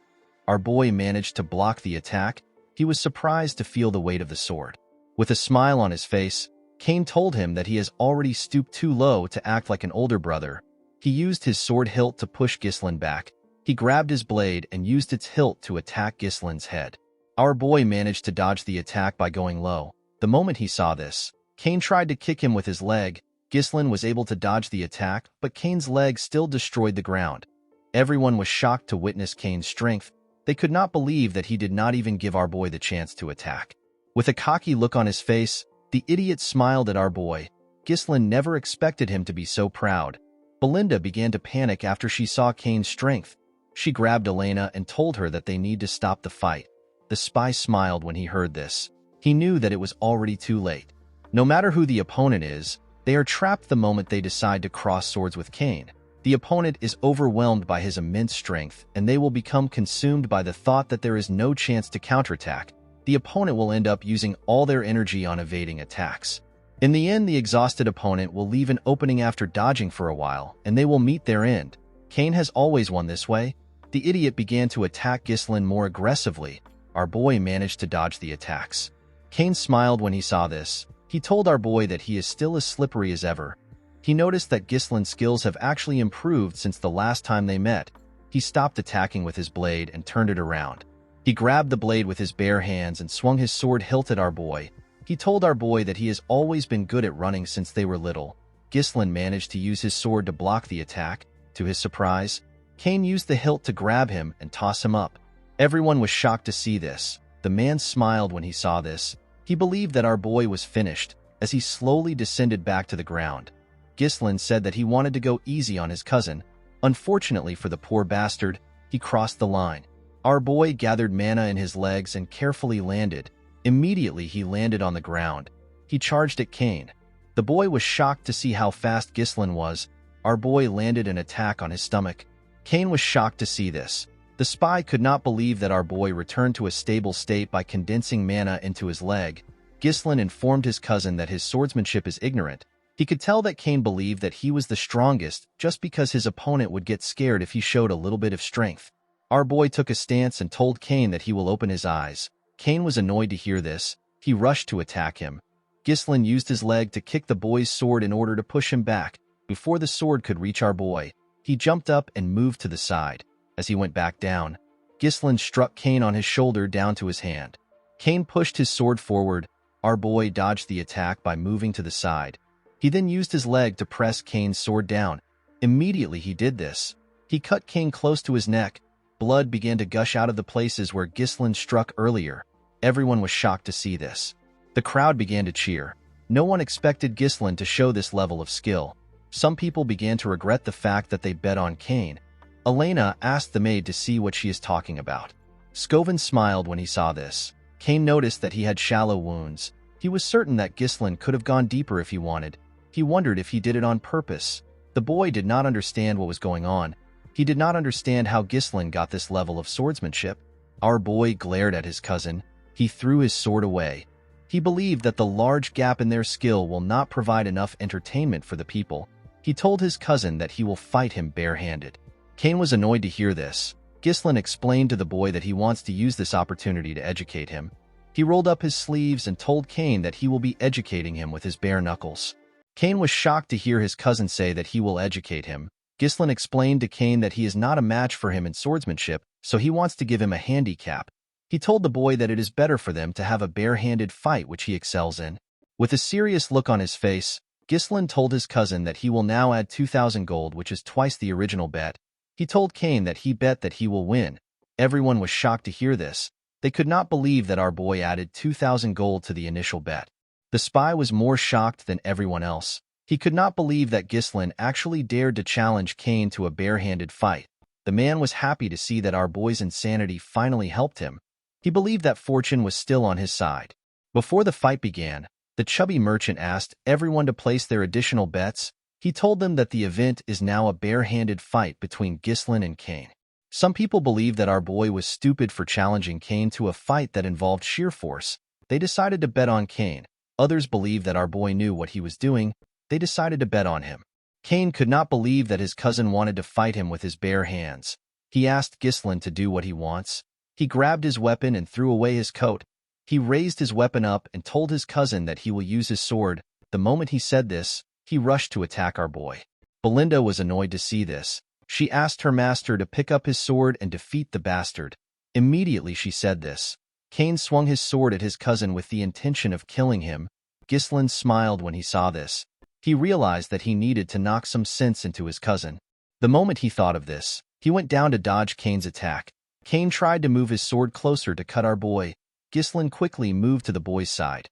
Our boy managed to block the attack. He was surprised to feel the weight of the sword. With a smile on his face, Cain told him that he has already stooped too low to act like an older brother. He used his sword hilt to push Ghislain back. He grabbed his blade and used its hilt to attack Ghislain's head. Our boy managed to dodge the attack by going low. The moment he saw this, Cain tried to kick him with his leg. Ghislain was able to dodge the attack, but Cain's leg still destroyed the ground. Everyone was shocked to witness Cain's strength. They could not believe that he did not even give our boy the chance to attack. With a cocky look on his face, the idiot smiled at our boy. Ghislain never expected him to be so proud. Belinda began to panic after she saw Cain's strength. She grabbed Elena and told her that they need to stop the fight. The spy smiled when he heard this. He knew that it was already too late. No matter who the opponent is, they are trapped the moment they decide to cross swords with Cain. The opponent is overwhelmed by his immense strength, and they will become consumed by the thought that there is no chance to counterattack. The opponent will end up using all their energy on evading attacks. In the end, the exhausted opponent will leave an opening after dodging for a while, and they will meet their end. Cain has always won this way. The idiot began to attack Ghislain more aggressively. Our boy managed to dodge the attacks. Cain smiled when he saw this. He told our boy that he is still as slippery as ever. He noticed that Ghislain's skills have actually improved since the last time they met. He stopped attacking with his blade and turned it around. He grabbed the blade with his bare hands and swung his sword hilt at our boy. He told our boy that he has always been good at running since they were little. Ghislain managed to use his sword to block the attack. To his surprise, Cain used the hilt to grab him and toss him up. Everyone was shocked to see this. The man smiled when he saw this. He believed that our boy was finished as he slowly descended back to the ground. Ghislain said that he wanted to go easy on his cousin. Unfortunately for the poor bastard, he crossed the line. Our boy gathered mana in his legs and carefully landed. Immediately he landed on the ground. He charged at Cain. The boy was shocked to see how fast Ghislain was. Our boy landed an attack on his stomach. Cain was shocked to see this. The spy could not believe that our boy returned to a stable state by condensing mana into his leg. Ghislain informed his cousin that his swordsmanship is ignorant. He could tell that Cain believed that he was the strongest just because his opponent would get scared if he showed a little bit of strength. Our boy took a stance and told Cain that he will open his eyes. Cain was annoyed to hear this. He rushed to attack him. Ghislain used his leg to kick the boy's sword in order to push him back. Before the sword could reach our boy, he jumped up and moved to the side. As he went back down, Ghislain struck Cain on his shoulder down to his hand. Cain pushed his sword forward. Our boy dodged the attack by moving to the side. He then used his leg to press Cain's sword down. Immediately he did this. He cut Cain close to his neck. Blood began to gush out of the places where Ghislain struck earlier. Everyone was shocked to see this. The crowd began to cheer. No one expected Ghislain to show this level of skill. Some people began to regret the fact that they bet on Cain. Elena asked the maid to see what she is talking about. Scovin smiled when he saw this. Cain noticed that he had shallow wounds. He was certain that Ghislain could have gone deeper if he wanted. He wondered if he did it on purpose. The boy did not understand what was going on. He did not understand how Ghislain got this level of swordsmanship. Our boy glared at his cousin. He threw his sword away. He believed that the large gap in their skill will not provide enough entertainment for the people. He told his cousin that he will fight him barehanded. Cain was annoyed to hear this. Ghislain explained to the boy that he wants to use this opportunity to educate him. He rolled up his sleeves and told Cain that he will be educating him with his bare knuckles. Cain was shocked to hear his cousin say that he will educate him. Ghislain explained to Cain that he is not a match for him in swordsmanship, so he wants to give him a handicap. He told the boy that it is better for them to have a barehanded fight which he excels in. With a serious look on his face, Ghislain told his cousin that he will now add 2,000 gold, which is twice the original bet. He told Cain that he bet that he will win. Everyone was shocked to hear this. They could not believe that our boy added 2,000 gold to the initial bet. The spy was more shocked than everyone else. He could not believe that Ghislain actually dared to challenge Cain to a barehanded fight. The man was happy to see that our boy's insanity finally helped him. He believed that fortune was still on his side. Before the fight began, the chubby merchant asked everyone to place their additional bets. He told them that the event is now a barehanded fight between Ghislain and Cain. Some people believed that our boy was stupid for challenging Cain to a fight that involved sheer force. They decided to bet on Cain. Others believed that our boy knew what he was doing. They decided to bet on him. Cain could not believe that his cousin wanted to fight him with his bare hands. He asked Ghislain to do what he wants. He grabbed his weapon and threw away his coat. He raised his weapon up and told his cousin that he will use his sword. The moment he said this, he rushed to attack our boy. Belinda was annoyed to see this. She asked her master to pick up his sword and defeat the bastard. Immediately she said this. Cain swung his sword at his cousin with the intention of killing him. Ghislain smiled when he saw this. He realized that he needed to knock some sense into his cousin. The moment he thought of this, he went down to dodge Cain's attack. Cain tried to move his sword closer to cut our boy. Ghislain quickly moved to the boy's side.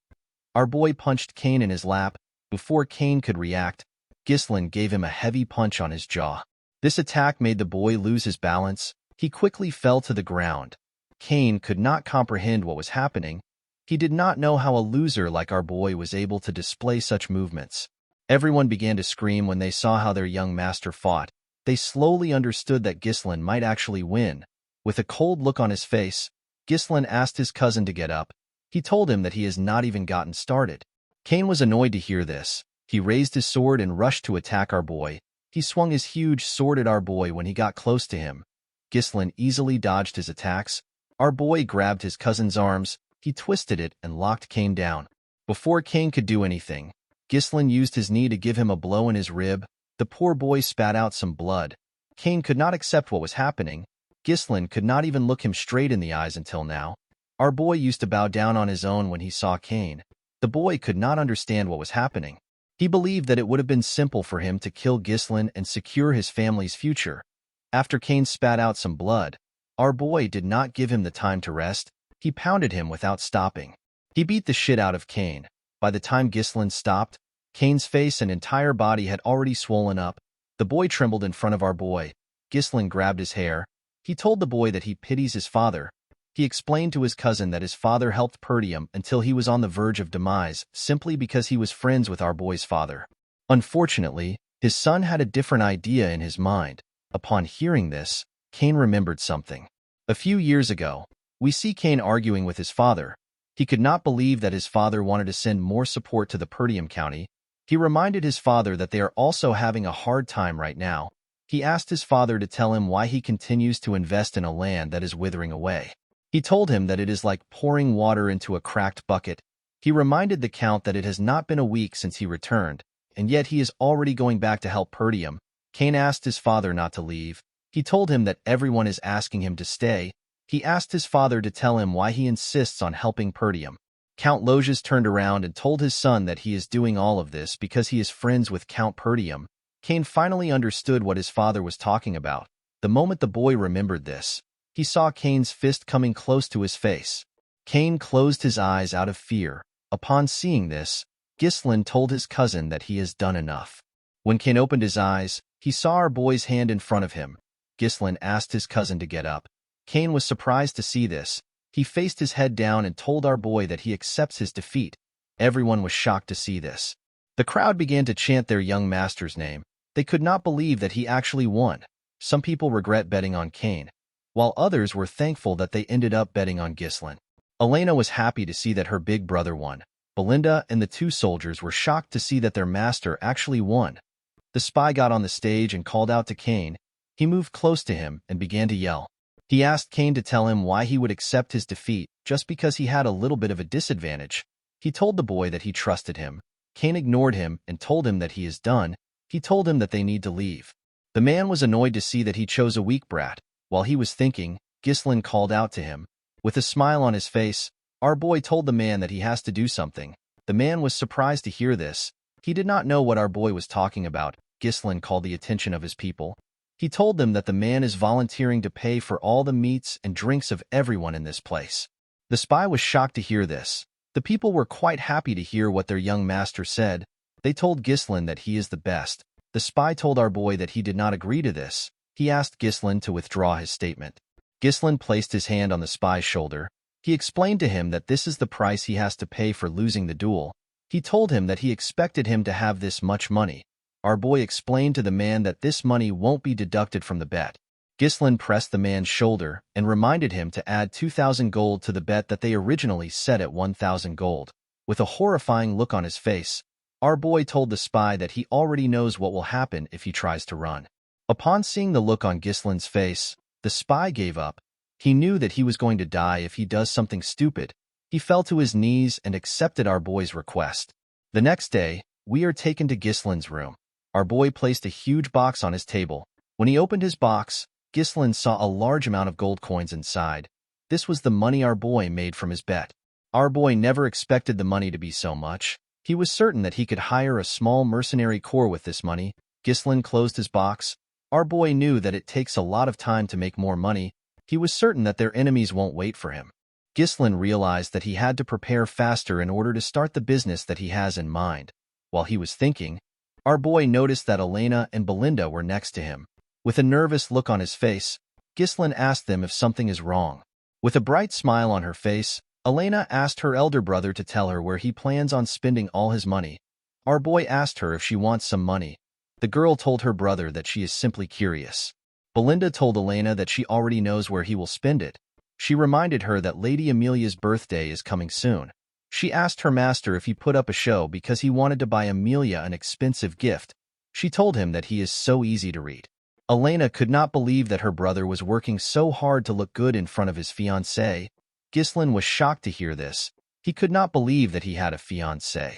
Our boy punched Cain in his lap. Before Cain could react, Ghislain gave him a heavy punch on his jaw. This attack made the boy lose his balance. He quickly fell to the ground. Cain could not comprehend what was happening. He did not know how a loser like our boy was able to display such movements. Everyone began to scream when they saw how their young master fought. They slowly understood that Ghislain might actually win. With a cold look on his face, Ghislain asked his cousin to get up. He told him that he has not even gotten started. Cain was annoyed to hear this. He raised his sword and rushed to attack our boy. He swung his huge sword at our boy when he got close to him. Ghislain easily dodged his attacks. Our boy grabbed his cousin's arms. He twisted it and locked Cain down. Before Cain could do anything, Ghislain used his knee to give him a blow in his rib. The poor boy spat out some blood. Cain could not accept what was happening. Ghislain could not even look him straight in the eyes until now. Our boy used to bow down on his own when he saw Cain. The boy could not understand what was happening. He believed that it would have been simple for him to kill Ghislain and secure his family's future. After Cain spat out some blood, our boy did not give him the time to rest. He pounded him without stopping. He beat the shit out of Cain. By the time Ghislain stopped, Cain's face and entire body had already swollen up. The boy trembled in front of our boy. Ghislain grabbed his hair. He told the boy that he pities his father. He explained to his cousin that his father helped Perdium until he was on the verge of demise simply because he was friends with our boy's father. Unfortunately, his son had a different idea in his mind. Upon hearing this, Cain remembered something. A few years ago, we see Cain arguing with his father. He could not believe that his father wanted to send more support to the Perdium County. He reminded his father that they are also having a hard time right now. He asked his father to tell him why he continues to invest in a land that is withering away. He told him that it is like pouring water into a cracked bucket. He reminded the Count that it has not been a week since he returned, and yet he is already going back to help Perdium. Cain asked his father not to leave. He told him that everyone is asking him to stay. He asked his father to tell him why he insists on helping Perdium. Count Loges turned around and told his son that he is doing all of this because he is friends with Count Perdium. Cain finally understood what his father was talking about. The moment the boy remembered this, he saw Cain's fist coming close to his face. Cain closed his eyes out of fear. Upon seeing this, Ghislain told his cousin that he has done enough. When Cain opened his eyes, he saw our boy's hand in front of him. Ghislain asked his cousin to get up. Cain was surprised to see this. He faced his head down and told our boy that he accepts his defeat. Everyone was shocked to see this. The crowd began to chant their young master's name. They could not believe that he actually won. Some people regret betting on Kane, while others were thankful that they ended up betting on Ghislaine. Elena was happy to see that her big brother won. Belinda and the two soldiers were shocked to see that their master actually won. The spy got on the stage and called out to Kane. He moved close to him and began to yell. He asked Kane to tell him why he would accept his defeat just because he had a little bit of a disadvantage. He told the boy that he trusted him. Kane ignored him and told him that he is done. He told him that they need to leave. The man was annoyed to see that he chose a weak brat. While he was thinking, Ghislaine called out to him. With a smile on his face, our boy told the man that he has to do something. The man was surprised to hear this. He did not know what our boy was talking about. Ghislaine called the attention of his people. He told them that the man is volunteering to pay for all the meats and drinks of everyone in this place. The spy was shocked to hear this. The people were quite happy to hear what their young master said. They told Ghislaine that he is the best. The spy told our boy that he did not agree to this. He asked Ghislaine to withdraw his statement. Ghislaine placed his hand on the spy's shoulder. He explained to him that this is the price he has to pay for losing the duel. He told him that he expected him to have this much money. Our boy explained to the man that this money won't be deducted from the bet. Ghislaine pressed the man's shoulder and reminded him to add 2,000 gold to the bet that they originally set at 1,000 gold. With a horrifying look on his face, our boy told the spy that he already knows what will happen if he tries to run. Upon seeing the look on Ghislaine's face, the spy gave up. He knew that he was going to die if he does something stupid. He fell to his knees and accepted our boy's request. The next day, we are taken to Ghislaine's room. Our boy placed a huge box on his table. When he opened his box, Ghislaine saw a large amount of gold coins inside. This was the money our boy made from his bet. Our boy never expected the money to be so much. He was certain that he could hire a small mercenary corps with this money. Ghislaine closed his box. Our boy knew that it takes a lot of time to make more money. He was certain that their enemies won't wait for him. Ghislaine realized that he had to prepare faster in order to start the business that he has in mind. While he was thinking, our boy noticed that Elena and Belinda were next to him. With a nervous look on his face, Ghislaine asked them if something is wrong. With a bright smile on her face, Elena asked her elder brother to tell her where he plans on spending all his money. Our boy asked her if she wants some money. The girl told her brother that she is simply curious. Belinda told Elena that she already knows where he will spend it. She reminded her that Lady Amelia's birthday is coming soon. She asked her master if he put up a show because he wanted to buy Amelia an expensive gift. She told him that he is so easy to read. Elena could not believe that her brother was working so hard to look good in front of his fiancée. Ghislaine was shocked to hear this. He could not believe that he had a fiancée.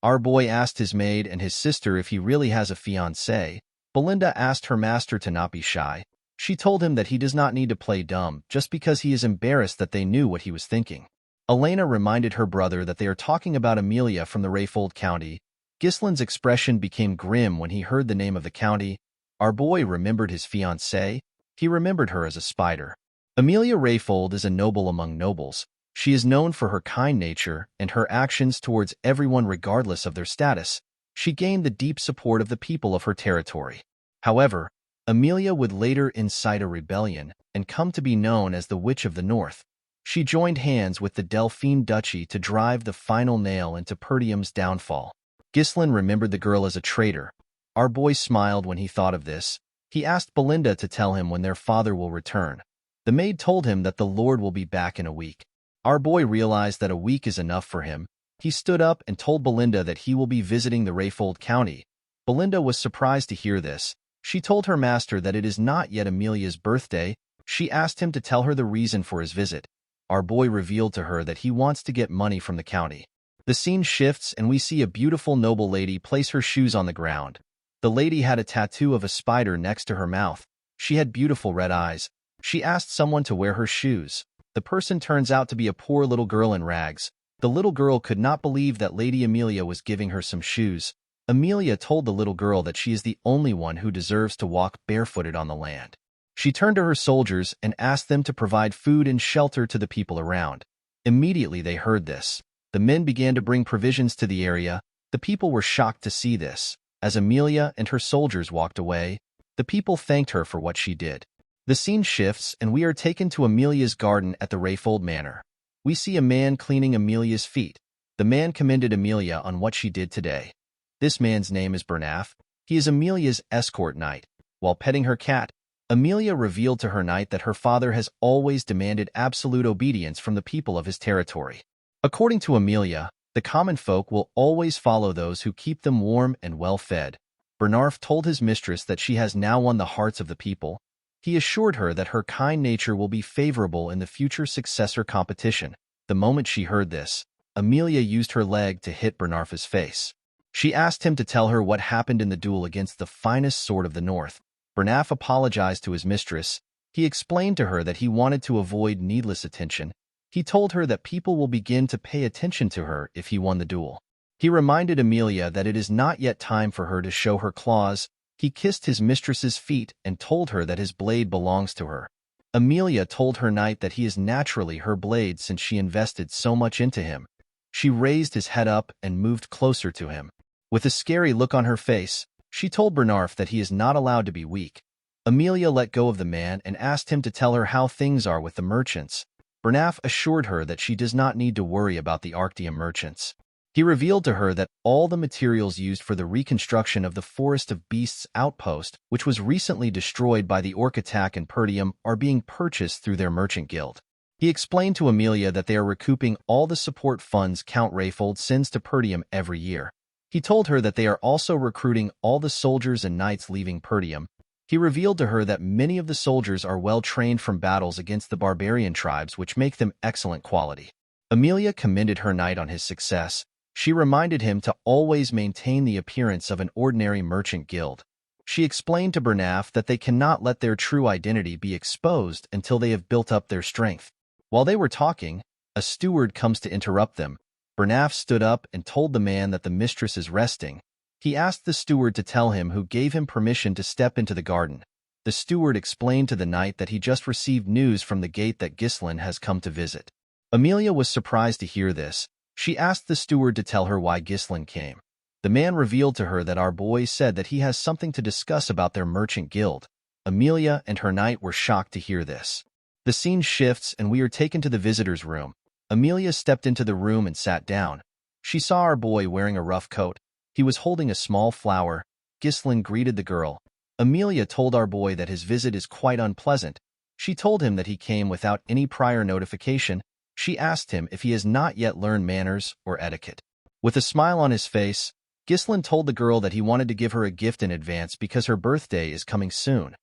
Our boy asked his maid and his sister if he really has a fiancée. Belinda asked her master to not be shy. She told him that he does not need to play dumb just because he is embarrassed that they knew what he was thinking. Elena reminded her brother that they are talking about Amelia from the Rayfold County. Ghislaine's expression became grim when he heard the name of the county. Our boy remembered his fiancée. He remembered her as a spider. Amelia Rayfold is a noble among nobles. She is known for her kind nature and her actions towards everyone regardless of their status. She gained the deep support of the people of her territory. However, Amelia would later incite a rebellion and come to be known as the Witch of the North. She joined hands with the Delphine Duchy to drive the final nail into Perdium's downfall. Ghislaine remembered the girl as a traitor. Our boy smiled when he thought of this. He asked Belinda to tell him when their father will return. The maid told him that the Lord will be back in a week. Our boy realized that a week is enough for him. He stood up and told Belinda that he will be visiting the Rayfold County. Belinda was surprised to hear this. She told her master that it is not yet Amelia's birthday. She asked him to tell her the reason for his visit. Our boy revealed to her that he wants to get money from the county. The scene shifts and we see a beautiful noble lady place her shoes on the ground. The lady had a tattoo of a spider next to her mouth. She had beautiful red eyes. She asked someone to wear her shoes. The person turns out to be a poor little girl in rags. The little girl could not believe that Lady Amelia was giving her some shoes. Amelia told the little girl that she is the only one who deserves to walk barefooted on the land. She turned to her soldiers and asked them to provide food and shelter to the people around. Immediately they heard this. The men began to bring provisions to the area. The people were shocked to see this. As Amelia and her soldiers walked away, the people thanked her for what she did. The scene shifts and we are taken to Amelia's garden at the Rayfold Manor. We see a man cleaning Amelia's feet. The man commended Amelia on what she did today. This man's name is Bernaf. He is Amelia's escort knight. While petting her cat, Amelia revealed to her knight that her father has always demanded absolute obedience from the people of his territory. According to Amelia, the common folk will always follow those who keep them warm and well-fed. Bernarf told his mistress that she has now won the hearts of the people. He assured her that her kind nature will be favorable in the future successor competition. The moment she heard this, Amelia used her leg to hit Bernarf's face. She asked him to tell her what happened in the duel against the finest sword of the north. Bernaf apologized to his mistress. He explained to her that he wanted to avoid needless attention. He told her that people will begin to pay attention to her if he won the duel. He reminded Amelia that it is not yet time for her to show her claws. He kissed his mistress's feet and told her that his blade belongs to her. Amelia told her knight that he is naturally her blade since she invested so much into him. She raised his head up and moved closer to him. With a scary look on her face, she told Bernarf that he is not allowed to be weak. Amelia let go of the man and asked him to tell her how things are with the merchants. Bernaf assured her that she does not need to worry about the Arctium merchants. He revealed to her that all the materials used for the reconstruction of the Forest of Beasts outpost, which was recently destroyed by the orc attack in Perdium, are being purchased through their merchant guild. He explained to Amelia that they are recouping all the support funds Count Rayfold sends to Perdium every year. He told her that they are also recruiting all the soldiers and knights leaving Perdium. He revealed to her that many of the soldiers are well trained from battles against the barbarian tribes, which make them excellent quality. Amelia commended her knight on his success. She reminded him to always maintain the appearance of an ordinary merchant guild. She explained to Bernaf that they cannot let their true identity be exposed until they have built up their strength. While they were talking, a steward comes to interrupt them. Bernaf stood up and told the man that the mistress is resting. He asked the steward to tell him who gave him permission to step into the garden. The steward explained to the knight that he just received news from the gate that Ghislain has come to visit. Amelia was surprised to hear this. She asked the steward to tell her why Ghislain came. The man revealed to her that our boy said that he has something to discuss about their merchant guild. Amelia and her knight were shocked to hear this. The scene shifts and we are taken to the visitor's room. Amelia stepped into the room and sat down. She saw our boy wearing a rough coat. He was holding a small flower. Ghislain greeted the girl. Amelia told our boy that his visit is quite unpleasant. She told him that he came without any prior notification. She asked him if he has not yet learned manners or etiquette. With a smile on his face, Ghislain told the girl that he wanted to give her a gift in advance because her birthday is coming soon.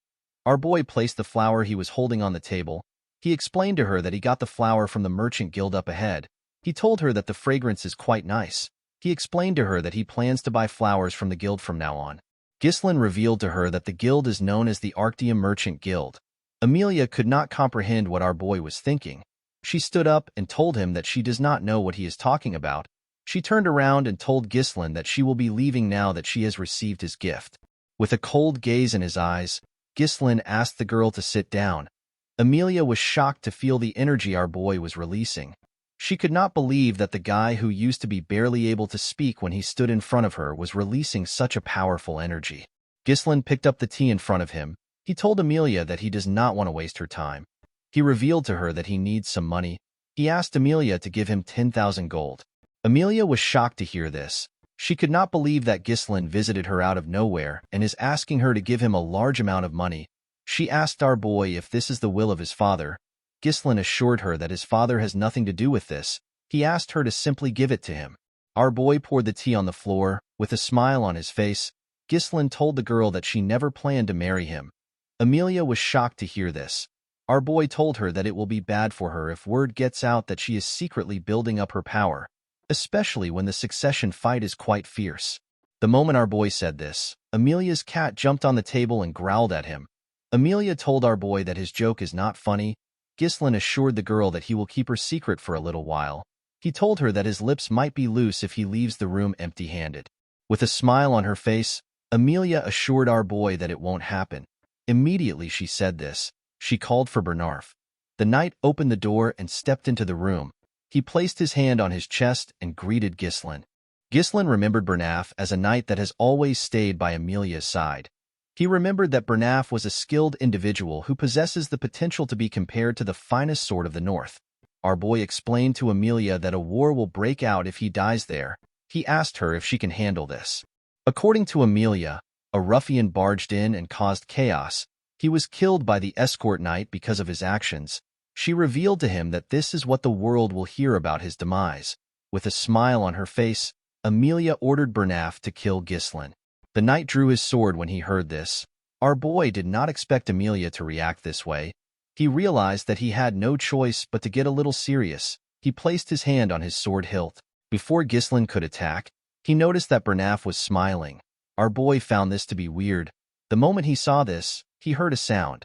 Our boy placed the flower he was holding on the table. He explained to her that he got the flower from the merchant guild up ahead. He told her that the fragrance is quite nice. He explained to her that he plans to buy flowers from the guild from now on. Ghislain revealed to her that the guild is known as the Arctium Merchant Guild. Amelia could not comprehend what our boy was thinking. She stood up and told him that she does not know what he is talking about. She turned around and told Ghislain that she will be leaving now that she has received his gift. With a cold gaze in his eyes, Ghislain asked the girl to sit down. Amelia was shocked to feel the energy our boy was releasing. She could not believe that the guy who used to be barely able to speak when he stood in front of her was releasing such a powerful energy. Ghislain picked up the tea in front of him. He told Amelia that he does not want to waste her time. He revealed to her that he needs some money. He asked Amelia to give him 10,000 gold. Amelia was shocked to hear this. She could not believe that Ghislain visited her out of nowhere and is asking her to give him a large amount of money. She asked our boy if this is the will of his father. Ghislain assured her that his father has nothing to do with this. He asked her to simply give it to him. Our boy poured the tea on the floor. With a smile on his face, Ghislain told the girl that she never planned to marry him. Amelia was shocked to hear this. Our boy told her that it will be bad for her if word gets out that she is secretly building up her power, especially when the succession fight is quite fierce. The moment our boy said this, Amelia's cat jumped on the table and growled at him. Amelia told our boy that his joke is not funny. Ghislain assured the girl that he will keep her secret for a little while. He told her that his lips might be loose if he leaves the room empty-handed. With a smile on her face, Amelia assured our boy that it won't happen. Immediately she said this, she called for Bernarf. The knight opened the door and stepped into the room. He placed his hand on his chest and greeted Ghislain. Ghislain remembered Bernaf as a knight that has always stayed by Amelia's side. He remembered that Bernaf was a skilled individual who possesses the potential to be compared to the finest sword of the north. Our boy explained to Amelia that a war will break out if he dies there. He asked her if she can handle this. According to Amelia, a ruffian barged in and caused chaos. He was killed by the escort knight because of his actions. She revealed to him that this is what the world will hear about his demise. With a smile on her face, Amelia ordered Bernaf to kill Ghislain. The knight drew his sword when he heard this. Our boy did not expect Amelia to react this way. He realized that he had no choice but to get a little serious. He placed his hand on his sword hilt. Before Ghislain could attack, he noticed that Bernaf was smiling. Our boy found this to be weird. The moment he saw this, he heard a sound.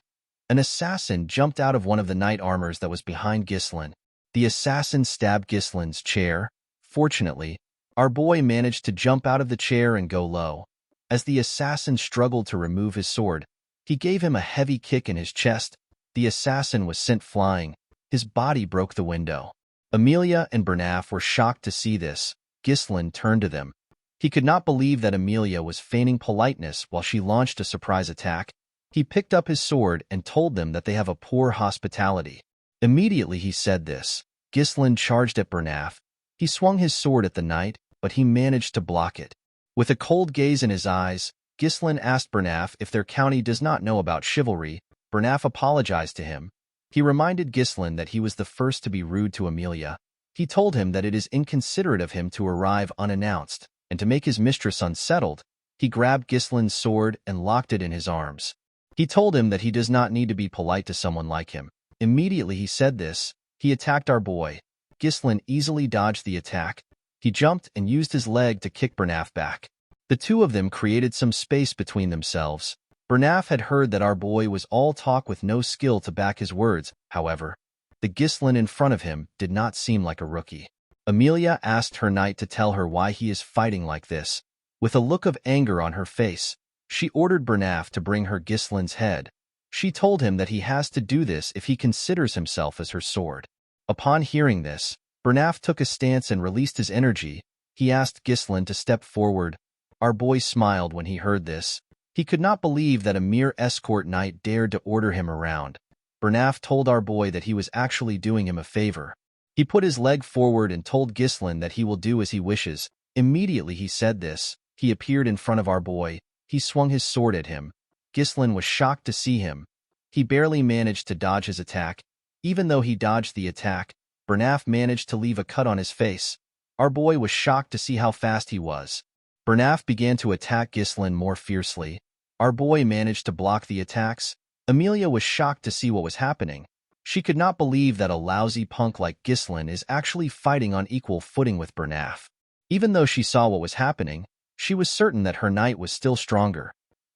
An assassin jumped out of one of the knight armors that was behind Ghislain. The assassin stabbed Ghislain's chair. Fortunately, our boy managed to jump out of the chair and go low. As the assassin struggled to remove his sword, he gave him a heavy kick in his chest. The assassin was sent flying. His body broke the window. Amelia and Bernaf were shocked to see this. Ghislain turned to them. He could not believe that Amelia was feigning politeness while she launched a surprise attack. He picked up his sword and told them that they have a poor hospitality. Immediately he said this. Ghislain charged at Bernaf. He swung his sword at the knight, but he managed to block it. With a cold gaze in his eyes, Ghislain asked Bernaf if their county does not know about chivalry. Bernaf apologized to him. He reminded Ghislain that he was the first to be rude to Amelia. He told him that it is inconsiderate of him to arrive unannounced, and to make his mistress unsettled. He grabbed Ghislain's sword and locked it in his arms. He told him that he does not need to be polite to someone like him. Immediately he said this, he attacked our boy. Ghislain easily dodged the attack. He jumped and used his leg to kick Bernaf back. The two of them created some space between themselves. Bernaf had heard that our boy was all talk with no skill to back his words. However, the Ghislain in front of him did not seem like a rookie. Amelia asked her knight to tell her why he is fighting like this. With a look of anger on her face, she ordered Bernaf to bring her Ghislain's head. She told him that he has to do this if he considers himself as her sword. Upon hearing this, Bernaf took a stance and released his energy. He asked Ghislain to step forward. Our boy smiled when he heard this. He could not believe that a mere escort knight dared to order him around. Bernaf told our boy that he was actually doing him a favor. He put his leg forward and told Ghislain that he will do as he wishes. Immediately he said this, he appeared in front of our boy. He swung his sword at him. Ghislain was shocked to see him. He barely managed to dodge his attack. Even though he dodged the attack, Bernaf managed to leave a cut on his face. Our boy was shocked to see how fast he was. Bernaf began to attack Ghislain more fiercely. Our boy managed to block the attacks. Amelia was shocked to see what was happening. She could not believe that a lousy punk like Ghislain is actually fighting on equal footing with Bernaf. Even though she saw what was happening, she was certain that her knight was still stronger.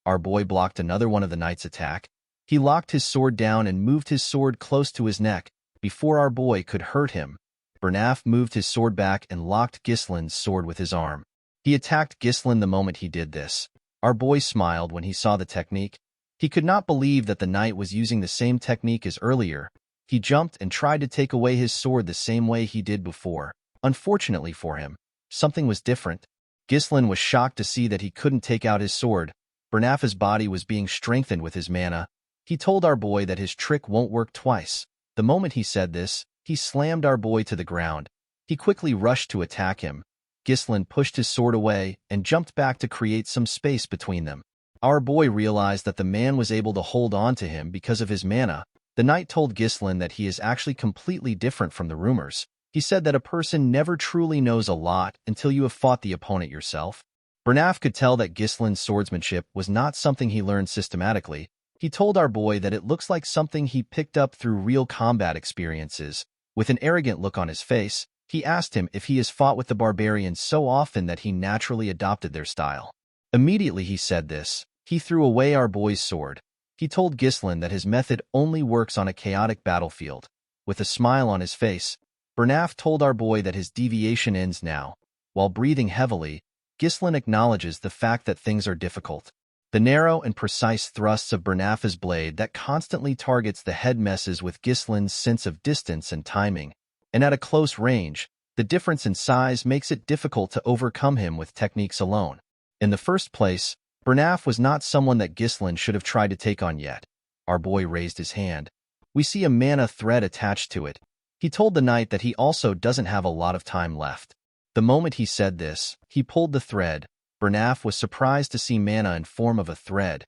Our boy blocked another one of the knight's attack. He locked his sword down and moved his sword close to his neck. Before our boy could hurt him, Bernaf moved his sword back and locked Ghislain's sword with his arm. He attacked Ghislain the moment he did this. Our boy smiled when he saw the technique. He could not believe that the knight was using the same technique as earlier. He jumped and tried to take away his sword the same way he did before. Unfortunately for him, something was different. Ghislain was shocked to see that he couldn't take out his sword. Bernaf's body was being strengthened with his mana. He told our boy that his trick won't work twice. The moment he said this, he slammed our boy to the ground. He quickly rushed to attack him. Ghislain pushed his sword away and jumped back to create some space between them. Our boy realized that the man was able to hold on to him because of his mana. The knight told Ghislain that he is actually completely different from the rumors. He said that a person never truly knows a lot until you have fought the opponent yourself. Bernaf could tell that Ghislain's swordsmanship was not something he learned systematically. He told our boy that it looks like something he picked up through real combat experiences. With an arrogant look on his face, he asked him if he has fought with the barbarians so often that he naturally adopted their style. Immediately he said this, he threw away our boy's sword. He told Ghislain that his method only works on a chaotic battlefield. With a smile on his face, Bernaf told our boy that his deviation ends now. While breathing heavily, Ghislain acknowledges the fact that things are difficult. The narrow and precise thrusts of Bernaf's blade that constantly targets the head messes with Ghislain's sense of distance and timing. And at a close range, the difference in size makes it difficult to overcome him with techniques alone. In the first place, Bernaf was not someone that Ghislain should have tried to take on yet. Our boy raised his hand. We see a mana thread attached to it. He told the knight that he also doesn't have a lot of time left. The moment he said this, he pulled the thread. Bernaf was surprised to see mana in form of a thread.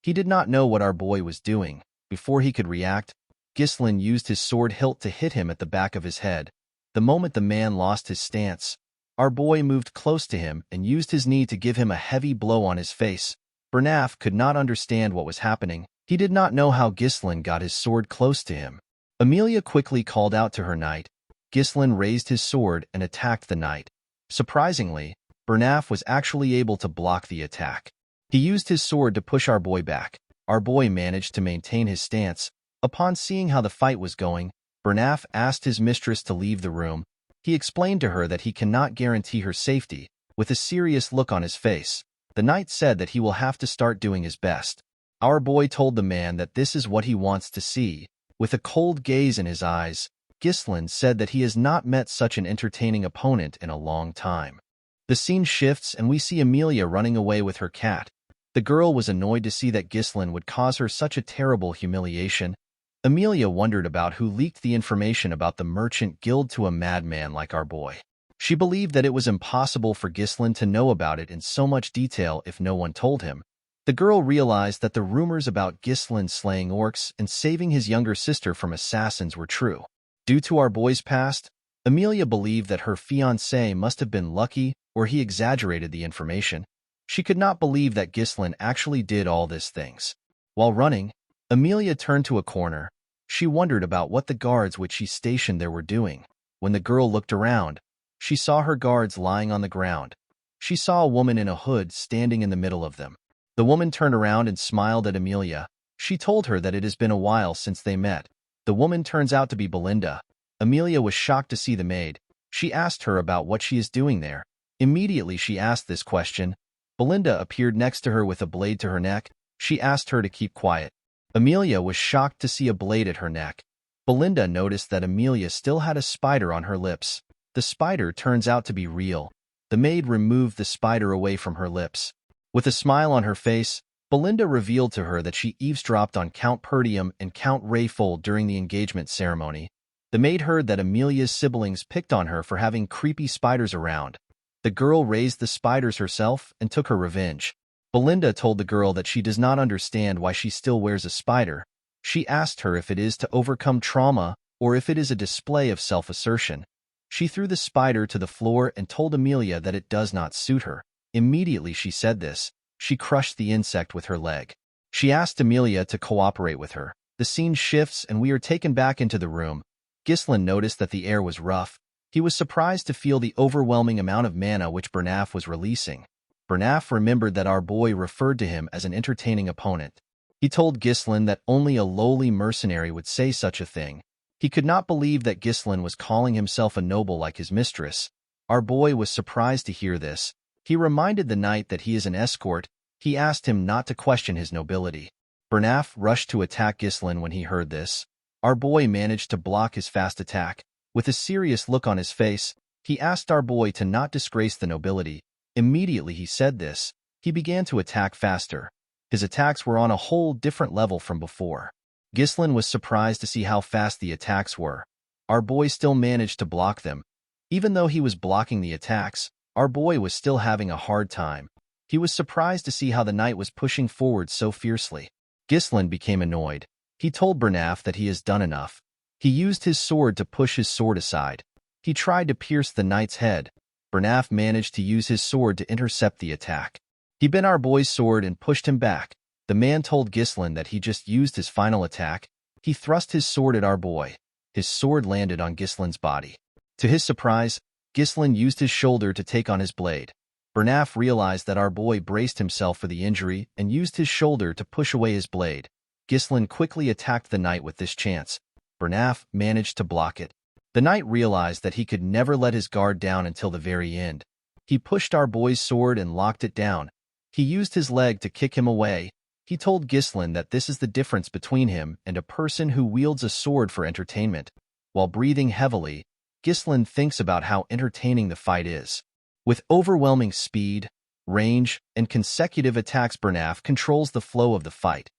He did not know what our boy was doing. Before he could react, Ghislain used his sword hilt to hit him at the back of his head. The moment the man lost his stance, our boy moved close to him and used his knee to give him a heavy blow on his face. Bernaf could not understand what was happening. He did not know how Ghislain got his sword close to him. Amelia quickly called out to her knight. Ghislain raised his sword and attacked the knight. Surprisingly, Bernaf was actually able to block the attack. He used his sword to push our boy back. Our boy managed to maintain his stance. Upon seeing how the fight was going, Bernaf asked his mistress to leave the room. He explained to her that he cannot guarantee her safety. With a serious look on his face, the knight said that he will have to start doing his best. Our boy told the man that this is what he wants to see. With a cold gaze in his eyes, Ghislain said that he has not met such an entertaining opponent in a long time. The scene shifts and we see Amelia running away with her cat. The girl was annoyed to see that Ghislain would cause her such a terrible humiliation. Amelia wondered about who leaked the information about the merchant guild to a madman like our boy. She believed that it was impossible for Ghislain to know about it in so much detail if no one told him. The girl realized that the rumors about Ghislain slaying orcs and saving his younger sister from assassins were true. Due to our boy's past, Amelia believed that her fiancé must have been lucky or he exaggerated the information. She could not believe that Ghislain actually did all these things. While running, Amelia turned to a corner. She wondered about what the guards which she stationed there were doing. When the girl looked around, she saw her guards lying on the ground. She saw a woman in a hood standing in the middle of them. The woman turned around and smiled at Amelia. She told her that it has been a while since they met. The woman turns out to be Belinda. Amelia was shocked to see the maid. She asked her about what she is doing there. Immediately she asked this question, Belinda appeared next to her with a blade to her neck. She asked her to keep quiet. Amelia was shocked to see a blade at her neck. Belinda noticed that Amelia still had a spider on her lips. The spider turns out to be real. The maid removed the spider away from her lips. With a smile on her face, Belinda revealed to her that she eavesdropped on Count Perdium and Count Rayfold during the engagement ceremony. The maid heard that Amelia's siblings picked on her for having creepy spiders around. The girl raised the spiders herself and took her revenge. Belinda told the girl that she does not understand why she still wears a spider. She asked her if it is to overcome trauma or if it is a display of self-assertion. She threw the spider to the floor and told Amelia that it does not suit her. Immediately she said this, she crushed the insect with her leg. She asked Amelia to cooperate with her. The scene shifts and we are taken back into the room. Ghislain noticed that the air was rough. He was surprised to feel the overwhelming amount of mana which Bernaf was releasing. Bernaf remembered that our boy referred to him as an entertaining opponent. He told Ghislain that only a lowly mercenary would say such a thing. He could not believe that Ghislain was calling himself a noble like his mistress. Our boy was surprised to hear this. He reminded the knight that he is an escort. He asked him not to question his nobility. Bernaf rushed to attack Ghislain when he heard this. Our boy managed to block his fast attack. With a serious look on his face, he asked our boy to not disgrace the nobility. Immediately he said this, he began to attack faster. His attacks were on a whole different level from before. Ghislain was surprised to see how fast the attacks were. Our boy still managed to block them. Even though he was blocking the attacks, our boy was still having a hard time. He was surprised to see how the knight was pushing forward so fiercely. Ghislain became annoyed. He told Bernaf that he has done enough. He used his sword to push his sword aside. He tried to pierce the knight's head. Bernaf managed to use his sword to intercept the attack. He bent our boy's sword and pushed him back. The man told Ghislain that he just used his final attack. He thrust his sword at our boy. His sword landed on Ghislain's body. To his surprise, Ghislain used his shoulder to take on his blade. Bernaf realized that our boy braced himself for the injury and used his shoulder to push away his blade. Ghislain quickly attacked the knight with this chance. Bernaf managed to block it. The knight realized that he could never let his guard down until the very end. He pushed our boy's sword and locked it down. He used his leg to kick him away. He told Ghislain that this is the difference between him and a person who wields a sword for entertainment. While breathing heavily, Ghislain thinks about how entertaining the fight is. With overwhelming speed, range, and consecutive attacks, Bernaf controls the flow of the fight.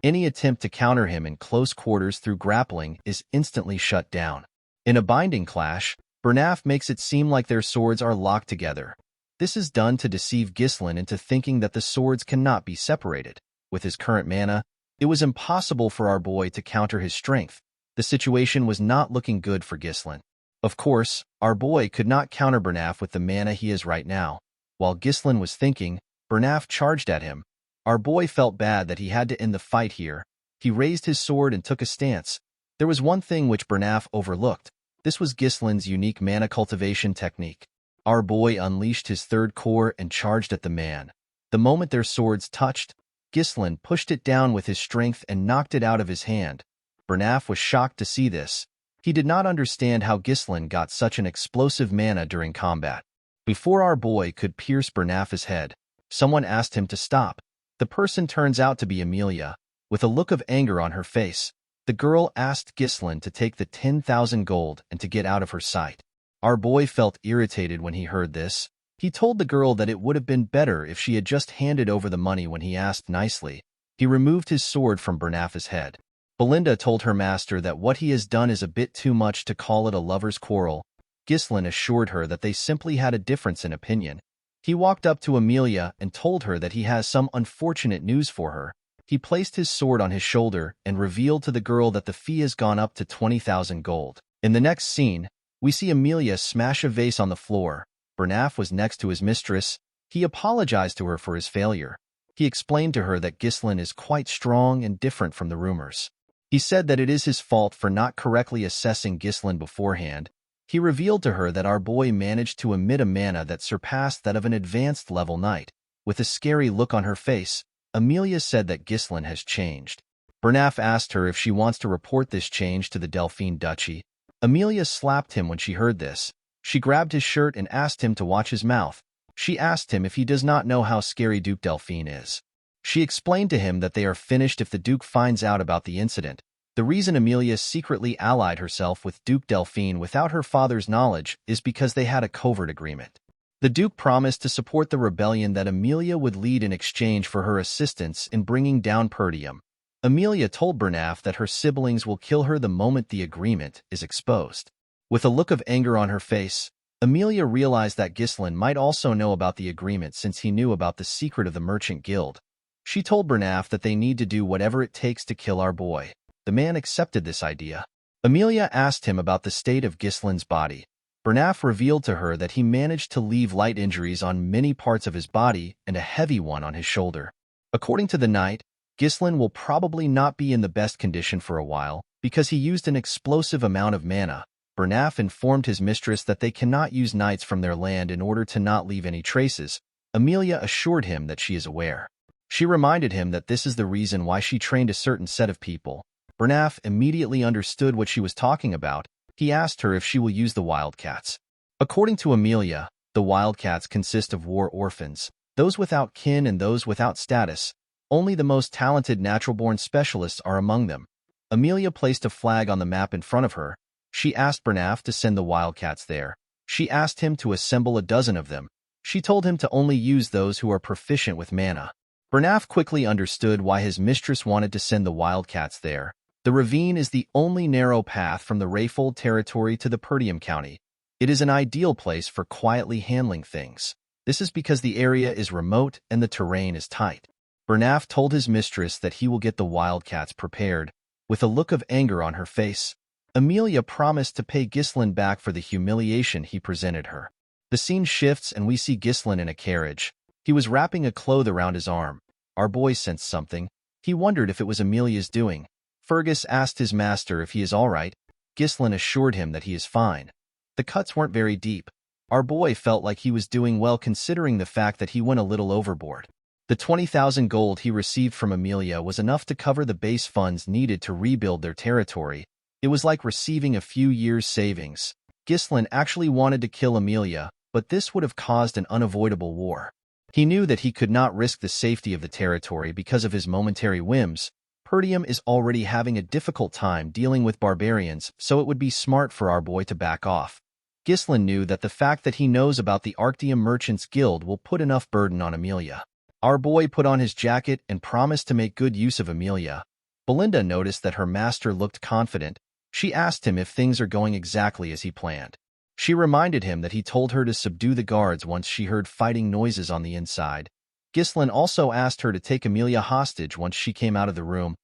Any attempt to counter him in close quarters through grappling is instantly shut down. In a binding clash, Bernaf makes it seem like their swords are locked together. This is done to deceive Ghislain into thinking that the swords cannot be separated. With his current mana, it was impossible for our boy to counter his strength. The situation was not looking good for Ghislain. Of course, our boy could not counter Bernaf with the mana he is right now. While Ghislain was thinking, Bernaf charged at him. Our boy felt bad that he had to end the fight here. He raised his sword and took a stance. There was one thing which Bernaf overlooked. This was Ghislain's unique mana cultivation technique. Our boy unleashed his third core and charged at the man. The moment their swords touched, Ghislain pushed it down with his strength and knocked it out of his hand. Bernaf was shocked to see this. He did not understand how Ghislain got such an explosive mana during combat. Before our boy could pierce Bernaf's head, someone asked him to stop. The person turns out to be Amelia. With a look of anger on her face, the girl asked Ghislain to take the 10,000 gold and to get out of her sight. Our boy felt irritated when he heard this. He told the girl that it would have been better if she had just handed over the money when he asked nicely. He removed his sword from Bernaf's head. Belinda told her master that what he has done is a bit too much to call it a lover's quarrel. Ghislain assured her that they simply had a difference in opinion. He walked up to Amelia and told her that he has some unfortunate news for her. He placed his sword on his shoulder and revealed to the girl that the fee has gone up to 20,000 gold. In the next scene, we see Amelia smash a vase on the floor. Bernaf was next to his mistress. He apologized to her for his failure. He explained to her that Ghislain is quite strong and different from the rumors. He said that it is his fault for not correctly assessing Ghislain beforehand. He revealed to her that our boy managed to emit a mana that surpassed that of an advanced level knight. With a scary look on her face, Amelia said that Ghislain has changed. Bernaf asked her if she wants to report this change to the Delphine Duchy. Amelia slapped him when she heard this. She grabbed his shirt and asked him to watch his mouth. She asked him if he does not know how scary Duke Delphine is. She explained to him that they are finished if the Duke finds out about the incident. The reason Amelia secretly allied herself with Duke Delphine without her father's knowledge is because they had a covert agreement. The Duke promised to support the rebellion that Amelia would lead in exchange for her assistance in bringing down Perdium. Amelia told Bernaf that her siblings will kill her the moment the agreement is exposed. With a look of anger on her face, Amelia realized that Ghislain might also know about the agreement since he knew about the secret of the Merchant Guild. She told Bernaf that they need to do whatever it takes to kill our boy. The man accepted this idea. Amelia asked him about the state of Ghislain's body. Bernaf revealed to her that he managed to leave light injuries on many parts of his body and a heavy one on his shoulder. According to the knight, Ghislain will probably not be in the best condition for a while because he used an explosive amount of mana. Bernaf informed his mistress that they cannot use knights from their land in order to not leave any traces. Amelia assured him that she is aware. She reminded him that this is the reason why she trained a certain set of people. Bernaf immediately understood what she was talking about. He asked her if she will use the wildcats. According to Amelia, the wildcats consist of war orphans, those without kin and those without status. Only the most talented natural-born specialists are among them. Amelia placed a flag on the map in front of her. She asked Bernaf to send the wildcats there. She asked him to assemble a dozen of them. She told him to only use those who are proficient with mana. Bernaf quickly understood why his mistress wanted to send the wildcats there. The ravine is the only narrow path from the Rayfold territory to the Perdium County. It is an ideal place for quietly handling things. This is because the area is remote and the terrain is tight. Bernaf told his mistress that he will get the wildcats prepared. With a look of anger on her face, Amelia promised to pay Ghislain back for the humiliation he presented her. The scene shifts and we see Ghislain in a carriage. He was wrapping a cloth around his arm. Our boy sensed something. He wondered if it was Amelia's doing. Fergus asked his master if he is all right. Ghislain assured him that he is fine. The cuts weren't very deep. Our boy felt like he was doing well considering the fact that he went a little overboard. The 20,000 gold he received from Amelia was enough to cover the base funds needed to rebuild their territory. It was like receiving a few years' savings. Ghislain actually wanted to kill Amelia, but this would have caused an unavoidable war. He knew that he could not risk the safety of the territory because of his momentary whims. Perdium is already having a difficult time dealing with barbarians, so it would be smart for our boy to back off. Ghislain knew that the fact that he knows about the Arctium Merchants Guild will put enough burden on Amelia. Our boy put on his jacket and promised to make good use of Amelia. Belinda noticed that her master looked confident. She asked him if things are going exactly as he planned. She reminded him that he told her to subdue the guards once she heard fighting noises on the inside. Ghislaine also asked her to take Amelia hostage once she came out of the room.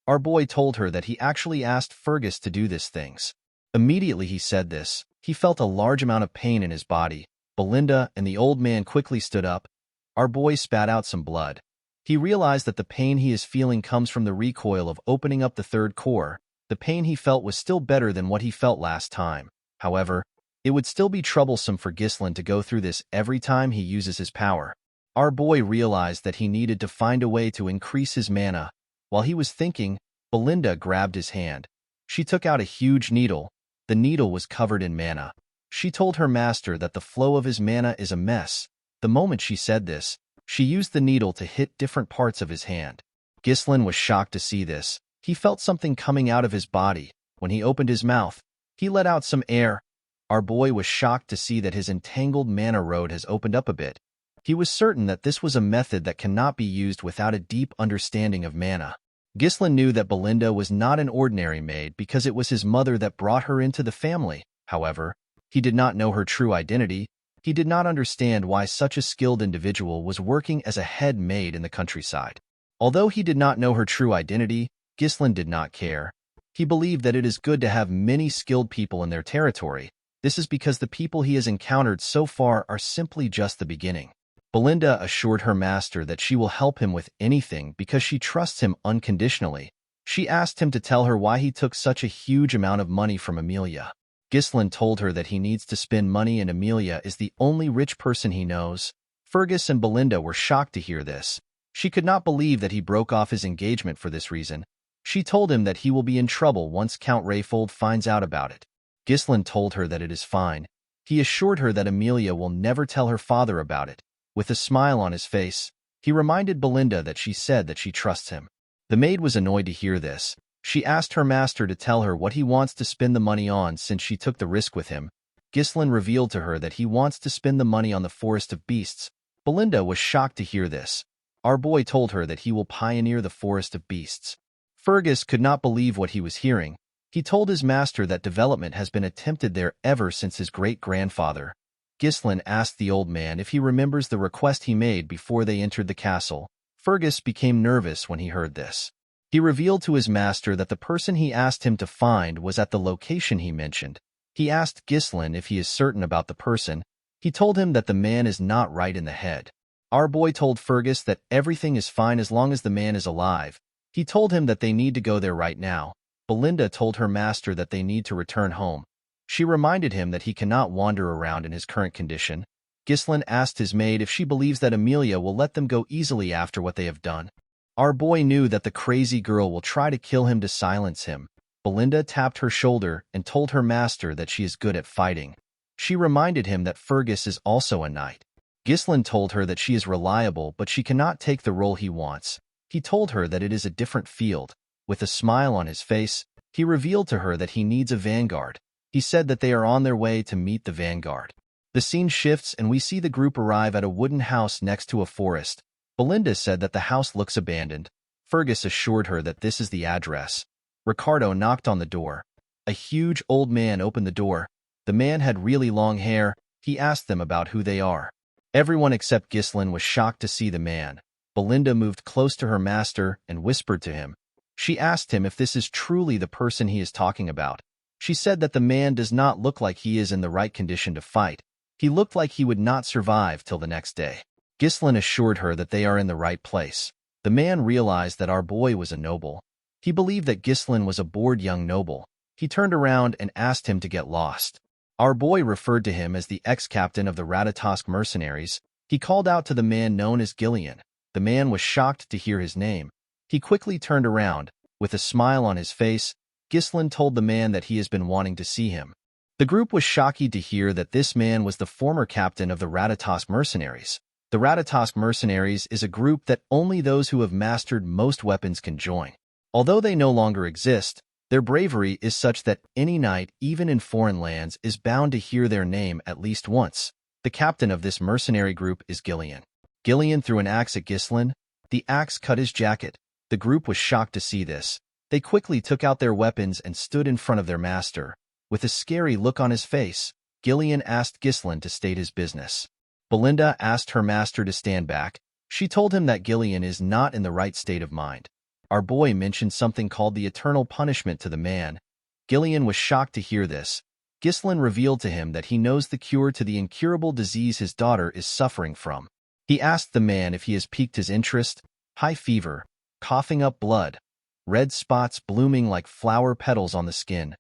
Our boy told her that he actually asked Fergus to do these things. Immediately he said this, he felt a large amount of pain in his body. Belinda and the old man quickly stood up. Our boy spat out some blood. He realized that the pain he is feeling comes from the recoil of opening up the third core. The pain he felt was still better than what he felt last time. However, it would still be troublesome for Ghislaine to go through this every time he uses his power. Our boy realized that he needed to find a way to increase his mana. While he was thinking, Belinda grabbed his hand. She took out a huge needle. The needle was covered in mana. She told her master that the flow of his mana is a mess. The moment she said this, she used the needle to hit different parts of his hand. Ghislaine was shocked to see this. He felt something coming out of his body. When he opened his mouth, he let out some air. Our boy was shocked to see that his entangled mana road has opened up a bit. He was certain that this was a method that cannot be used without a deep understanding of mana. Ghislaine knew that Belinda was not an ordinary maid because it was his mother that brought her into the family. However, he did not know her true identity. He did not understand why such a skilled individual was working as a head maid in the countryside. Although he did not know her true identity, Ghislaine did not care. He believed that it is good to have many skilled people in their territory. This is because the people he has encountered so far are simply just the beginning. Belinda assured her master that she will help him with anything because she trusts him unconditionally. She asked him to tell her why he took such a huge amount of money from Amelia. Ghislaine told her that he needs to spend money and Amelia is the only rich person he knows. Fergus and Belinda were shocked to hear this. She could not believe that he broke off his engagement for this reason. She told him that he will be in trouble once Count Rayfold finds out about it. Ghislaine told her that it is fine. He assured her that Amelia will never tell her father about it. With a smile on his face, he reminded Belinda that she said that she trusts him. The maid was annoyed to hear this. She asked her master to tell her what he wants to spend the money on since she took the risk with him. Ghislaine revealed to her that he wants to spend the money on the Forest of Beasts. Belinda was shocked to hear this. Our boy told her that he will pioneer the Forest of Beasts. Fergus could not believe what he was hearing. He told his master that development has been attempted there ever since his great-grandfather. Ghislaine asked the old man if he remembers the request he made before they entered the castle. Fergus became nervous when he heard this. He revealed to his master that the person he asked him to find was at the location he mentioned. He asked Ghislaine if he is certain about the person. He told him that the man is not right in the head. Our boy told Fergus that everything is fine as long as the man is alive. He told him that they need to go there right now. Belinda told her master that they need to return home. She reminded him that he cannot wander around in his current condition. Ghislaine asked his maid if she believes that Amelia will let them go easily after what they have done. Our boy knew that the crazy girl will try to kill him to silence him. Belinda tapped her shoulder and told her master that she is good at fighting. She reminded him that Fergus is also a knight. Ghislaine told her that she is reliable but she cannot take the role he wants. He told her that it is a different field. With a smile on his face, he revealed to her that he needs a vanguard. He said that they are on their way to meet the vanguard. The scene shifts and we see the group arrive at a wooden house next to a forest. Belinda said that the house looks abandoned. Fergus assured her that this is the address. Ricardo knocked on the door. A huge old man opened the door. The man had really long hair. He asked them about who they are. Everyone except Ghislaine was shocked to see the man. Belinda moved close to her master and whispered to him. She asked him if this is truly the person he is talking about. She said that the man does not look like he is in the right condition to fight. He looked like he would not survive till the next day. Ghislaine assured her that they are in the right place. The man realized that our boy was a noble. He believed that Ghislaine was a bored young noble. He turned around and asked him to get lost. Our boy referred to him as the ex-captain of the Ratatosk mercenaries. He called out to the man known as Gillian. The man was shocked to hear his name. He quickly turned around. With a smile on his face, Ghislaine told the man that he has been wanting to see him. The group was shocked to hear that this man was the former captain of the Ratatosk mercenaries. The Ratatosk mercenaries is a group that only those who have mastered most weapons can join. Although they no longer exist, their bravery is such that any knight, even in foreign lands, is bound to hear their name at least once. The captain of this mercenary group is Gillian. Gillian threw an axe at Ghislaine. The axe cut his jacket. The group was shocked to see this. They quickly took out their weapons and stood in front of their master. With a scary look on his face, Gillian asked Ghislaine to state his business. Belinda asked her master to stand back. She told him that Gillian is not in the right state of mind. Our boy mentioned something called the eternal punishment to the man. Gillian was shocked to hear this. Ghislaine revealed to him that he knows the cure to the incurable disease his daughter is suffering from. He asked the man if he has piqued his interest. High fever, coughing up blood, red spots blooming like flower petals on the skin.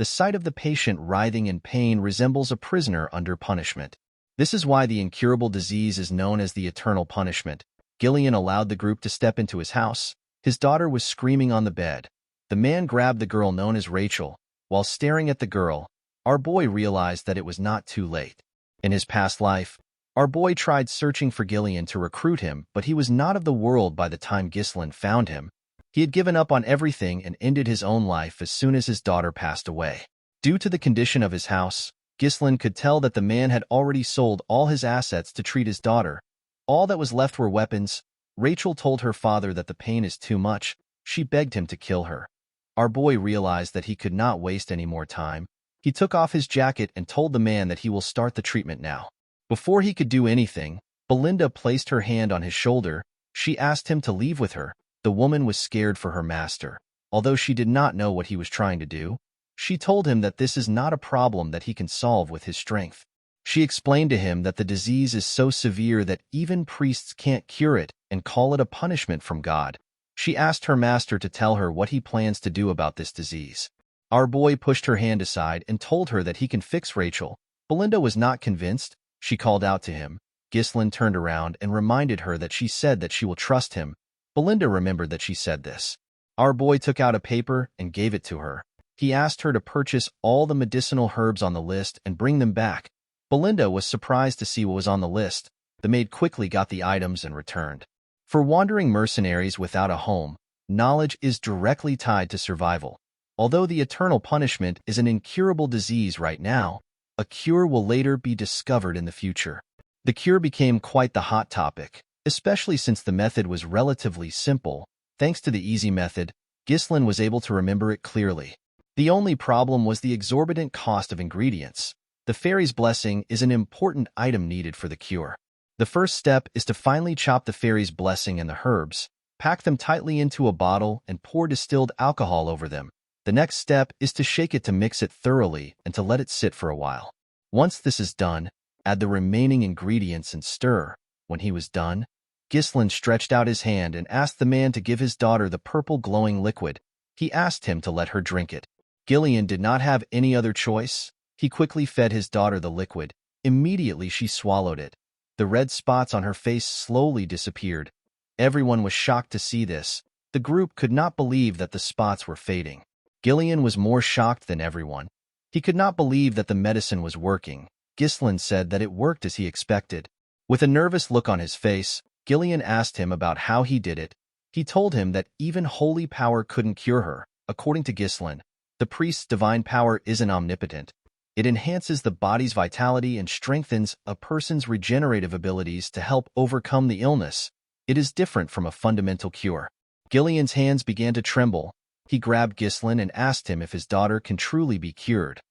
The sight of the patient writhing in pain resembles a prisoner under punishment. This is why the incurable disease is known as the eternal punishment. Gillian allowed the group to step into his house. His daughter was screaming on the bed. The man grabbed the girl known as Rachel. While staring at the girl, our boy realized that it was not too late. In his past life, our boy tried searching for Gillian to recruit him, but he was not of the world by the time Ghislaine found him. He had given up on everything and ended his own life as soon as his daughter passed away. Due to the condition of his house, Ghislaine could tell that the man had already sold all his assets to treat his daughter. All that was left were weapons. Rachel told her father that the pain is too much. She begged him to kill her. Our boy realized that he could not waste any more time. He took off his jacket and told the man that he will start the treatment now. Before he could do anything, Belinda placed her hand on his shoulder. She asked him to leave with her. The woman was scared for her master. Although she did not know what he was trying to do, she told him that this is not a problem that he can solve with his strength. She explained to him that the disease is so severe that even priests can't cure it and call it a punishment from God. She asked her master to tell her what he plans to do about this disease. Our boy pushed her hand aside and told her that he can fix Rachel. Belinda was not convinced. She called out to him. Ghislaine turned around and reminded her that she said that she will trust him. Belinda remembered that she said this. Our boy took out a paper and gave it to her. He asked her to purchase all the medicinal herbs on the list and bring them back. Belinda was surprised to see what was on the list. The maid quickly got the items and returned. For wandering mercenaries without a home, knowledge is directly tied to survival. Although the eternal punishment is an incurable disease right now, a cure will later be discovered in the future. The cure became quite the hot topic, especially since the method was relatively simple. Thanks to the easy method, Ghislaine was able to remember it clearly. The only problem was the exorbitant cost of ingredients. The fairy's blessing is an important item needed for the cure. The first step is to finely chop the fairy's blessing and the herbs, pack them tightly into a bottle, and pour distilled alcohol over them. The next step is to shake it to mix it thoroughly and to let it sit for a while. Once this is done, add the remaining ingredients and stir. When he was done, Ghislaine stretched out his hand and asked the man to give his daughter the purple glowing liquid. He asked him to let her drink it. Gillian did not have any other choice. He quickly fed his daughter the liquid. Immediately she swallowed it. The red spots on her face slowly disappeared. Everyone was shocked to see this. The group could not believe that the spots were fading. Gillian was more shocked than everyone. He could not believe that the medicine was working. Ghislaine said that it worked as he expected. With a nervous look on his face, Gillian asked him about how he did it. He told him that even holy power couldn't cure her. According to Ghislaine, the priest's divine power isn't omnipotent. It enhances the body's vitality and strengthens a person's regenerative abilities to help overcome the illness. It is different from a fundamental cure. Gillian's hands began to tremble. He grabbed Ghislaine and asked him if his daughter can truly be cured.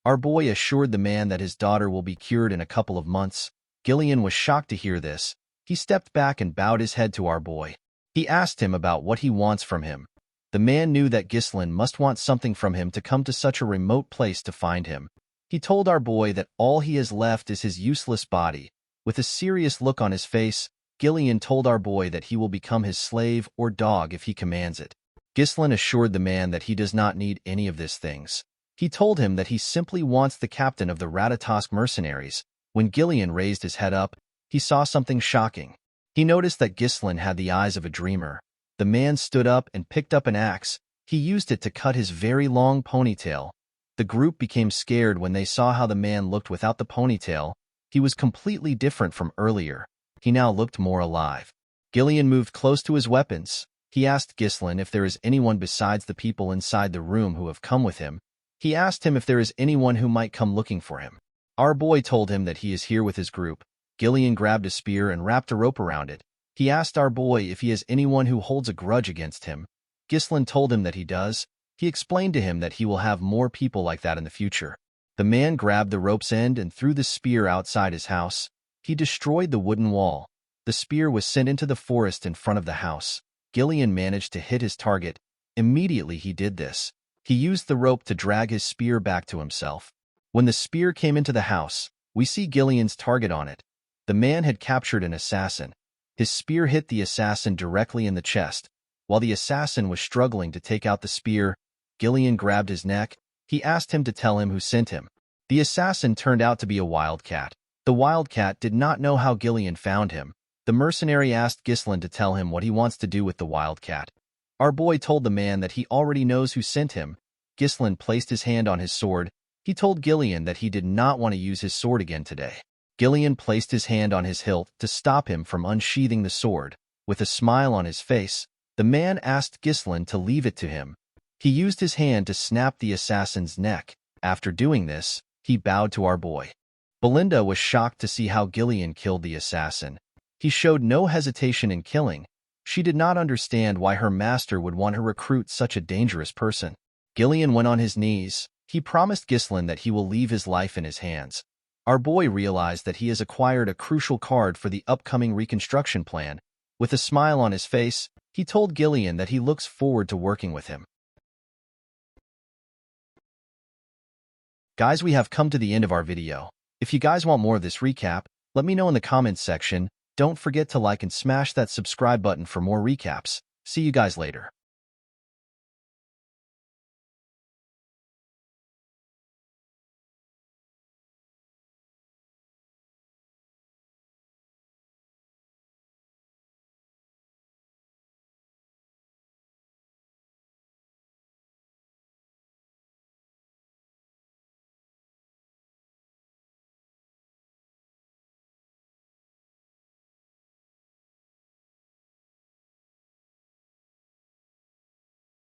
Our boy assured the man that his daughter will be cured in a couple of months. Gillian was shocked to hear this. He stepped back and bowed his head to our boy. He asked him about what he wants from him. The man knew that Ghislaine must want something from him to come to such a remote place to find him. He told our boy that all he has left is his useless body. With a serious look on his face, Gillian told our boy that he will become his slave or dog if he commands it. Ghislaine assured the man that he does not need any of these things. He told him that he simply wants the captain of the Ratatosk mercenaries. When Gillian raised his head up, he saw something shocking. He noticed that Ghislaine had the eyes of a dreamer. The man stood up and picked up an axe. He used it to cut his very long ponytail. The group became scared when they saw how the man looked without the ponytail. He was completely different from earlier. He now looked more alive. Gillian moved close to his weapons. He asked Ghislaine if there is anyone besides the people inside the room who have come with him. He asked him if there is anyone who might come looking for him. Our boy told him that he is here with his group. Gillian grabbed a spear and wrapped a rope around it. He asked our boy if he has anyone who holds a grudge against him. Ghislaine told him that he does. He explained to him that he will have more people like that in the future. The man grabbed the rope's end and threw the spear outside his house. He destroyed the wooden wall. The spear was sent into the forest in front of the house. Gillian managed to hit his target. Immediately he did this. He used the rope to drag his spear back to himself. When the spear came into the house, we see Gillian's target on it. The man had captured an assassin. His spear hit the assassin directly in the chest. While the assassin was struggling to take out the spear, Gillian grabbed his neck. He asked him to tell him who sent him. The assassin turned out to be a wildcat. The wildcat did not know how Gillian found him. The mercenary asked Ghislain to tell him what he wants to do with the wildcat. Our boy told the man that he already knows who sent him. Ghislain placed his hand on his sword. He told Gillian that he did not want to use his sword again today. Gillian placed his hand on his hilt to stop him from unsheathing the sword. With a smile on his face, the man asked Ghislain to leave it to him. He used his hand to snap the assassin's neck. After doing this, he bowed to our boy. Belinda was shocked to see how Gillian killed the assassin. He showed no hesitation in killing. She did not understand why her master would want to recruit such a dangerous person. Gillian went on his knees. He promised Ghislain that he will leave his life in his hands. Our boy realized that he has acquired a crucial card for the upcoming reconstruction plan. With a smile on his face, he told Gillian that he looks forward to working with him. Guys, we have come to the end of our video. If you guys want more of this recap, let me know in the comments section. Don't forget to like and smash that subscribe button for more recaps. See you guys later.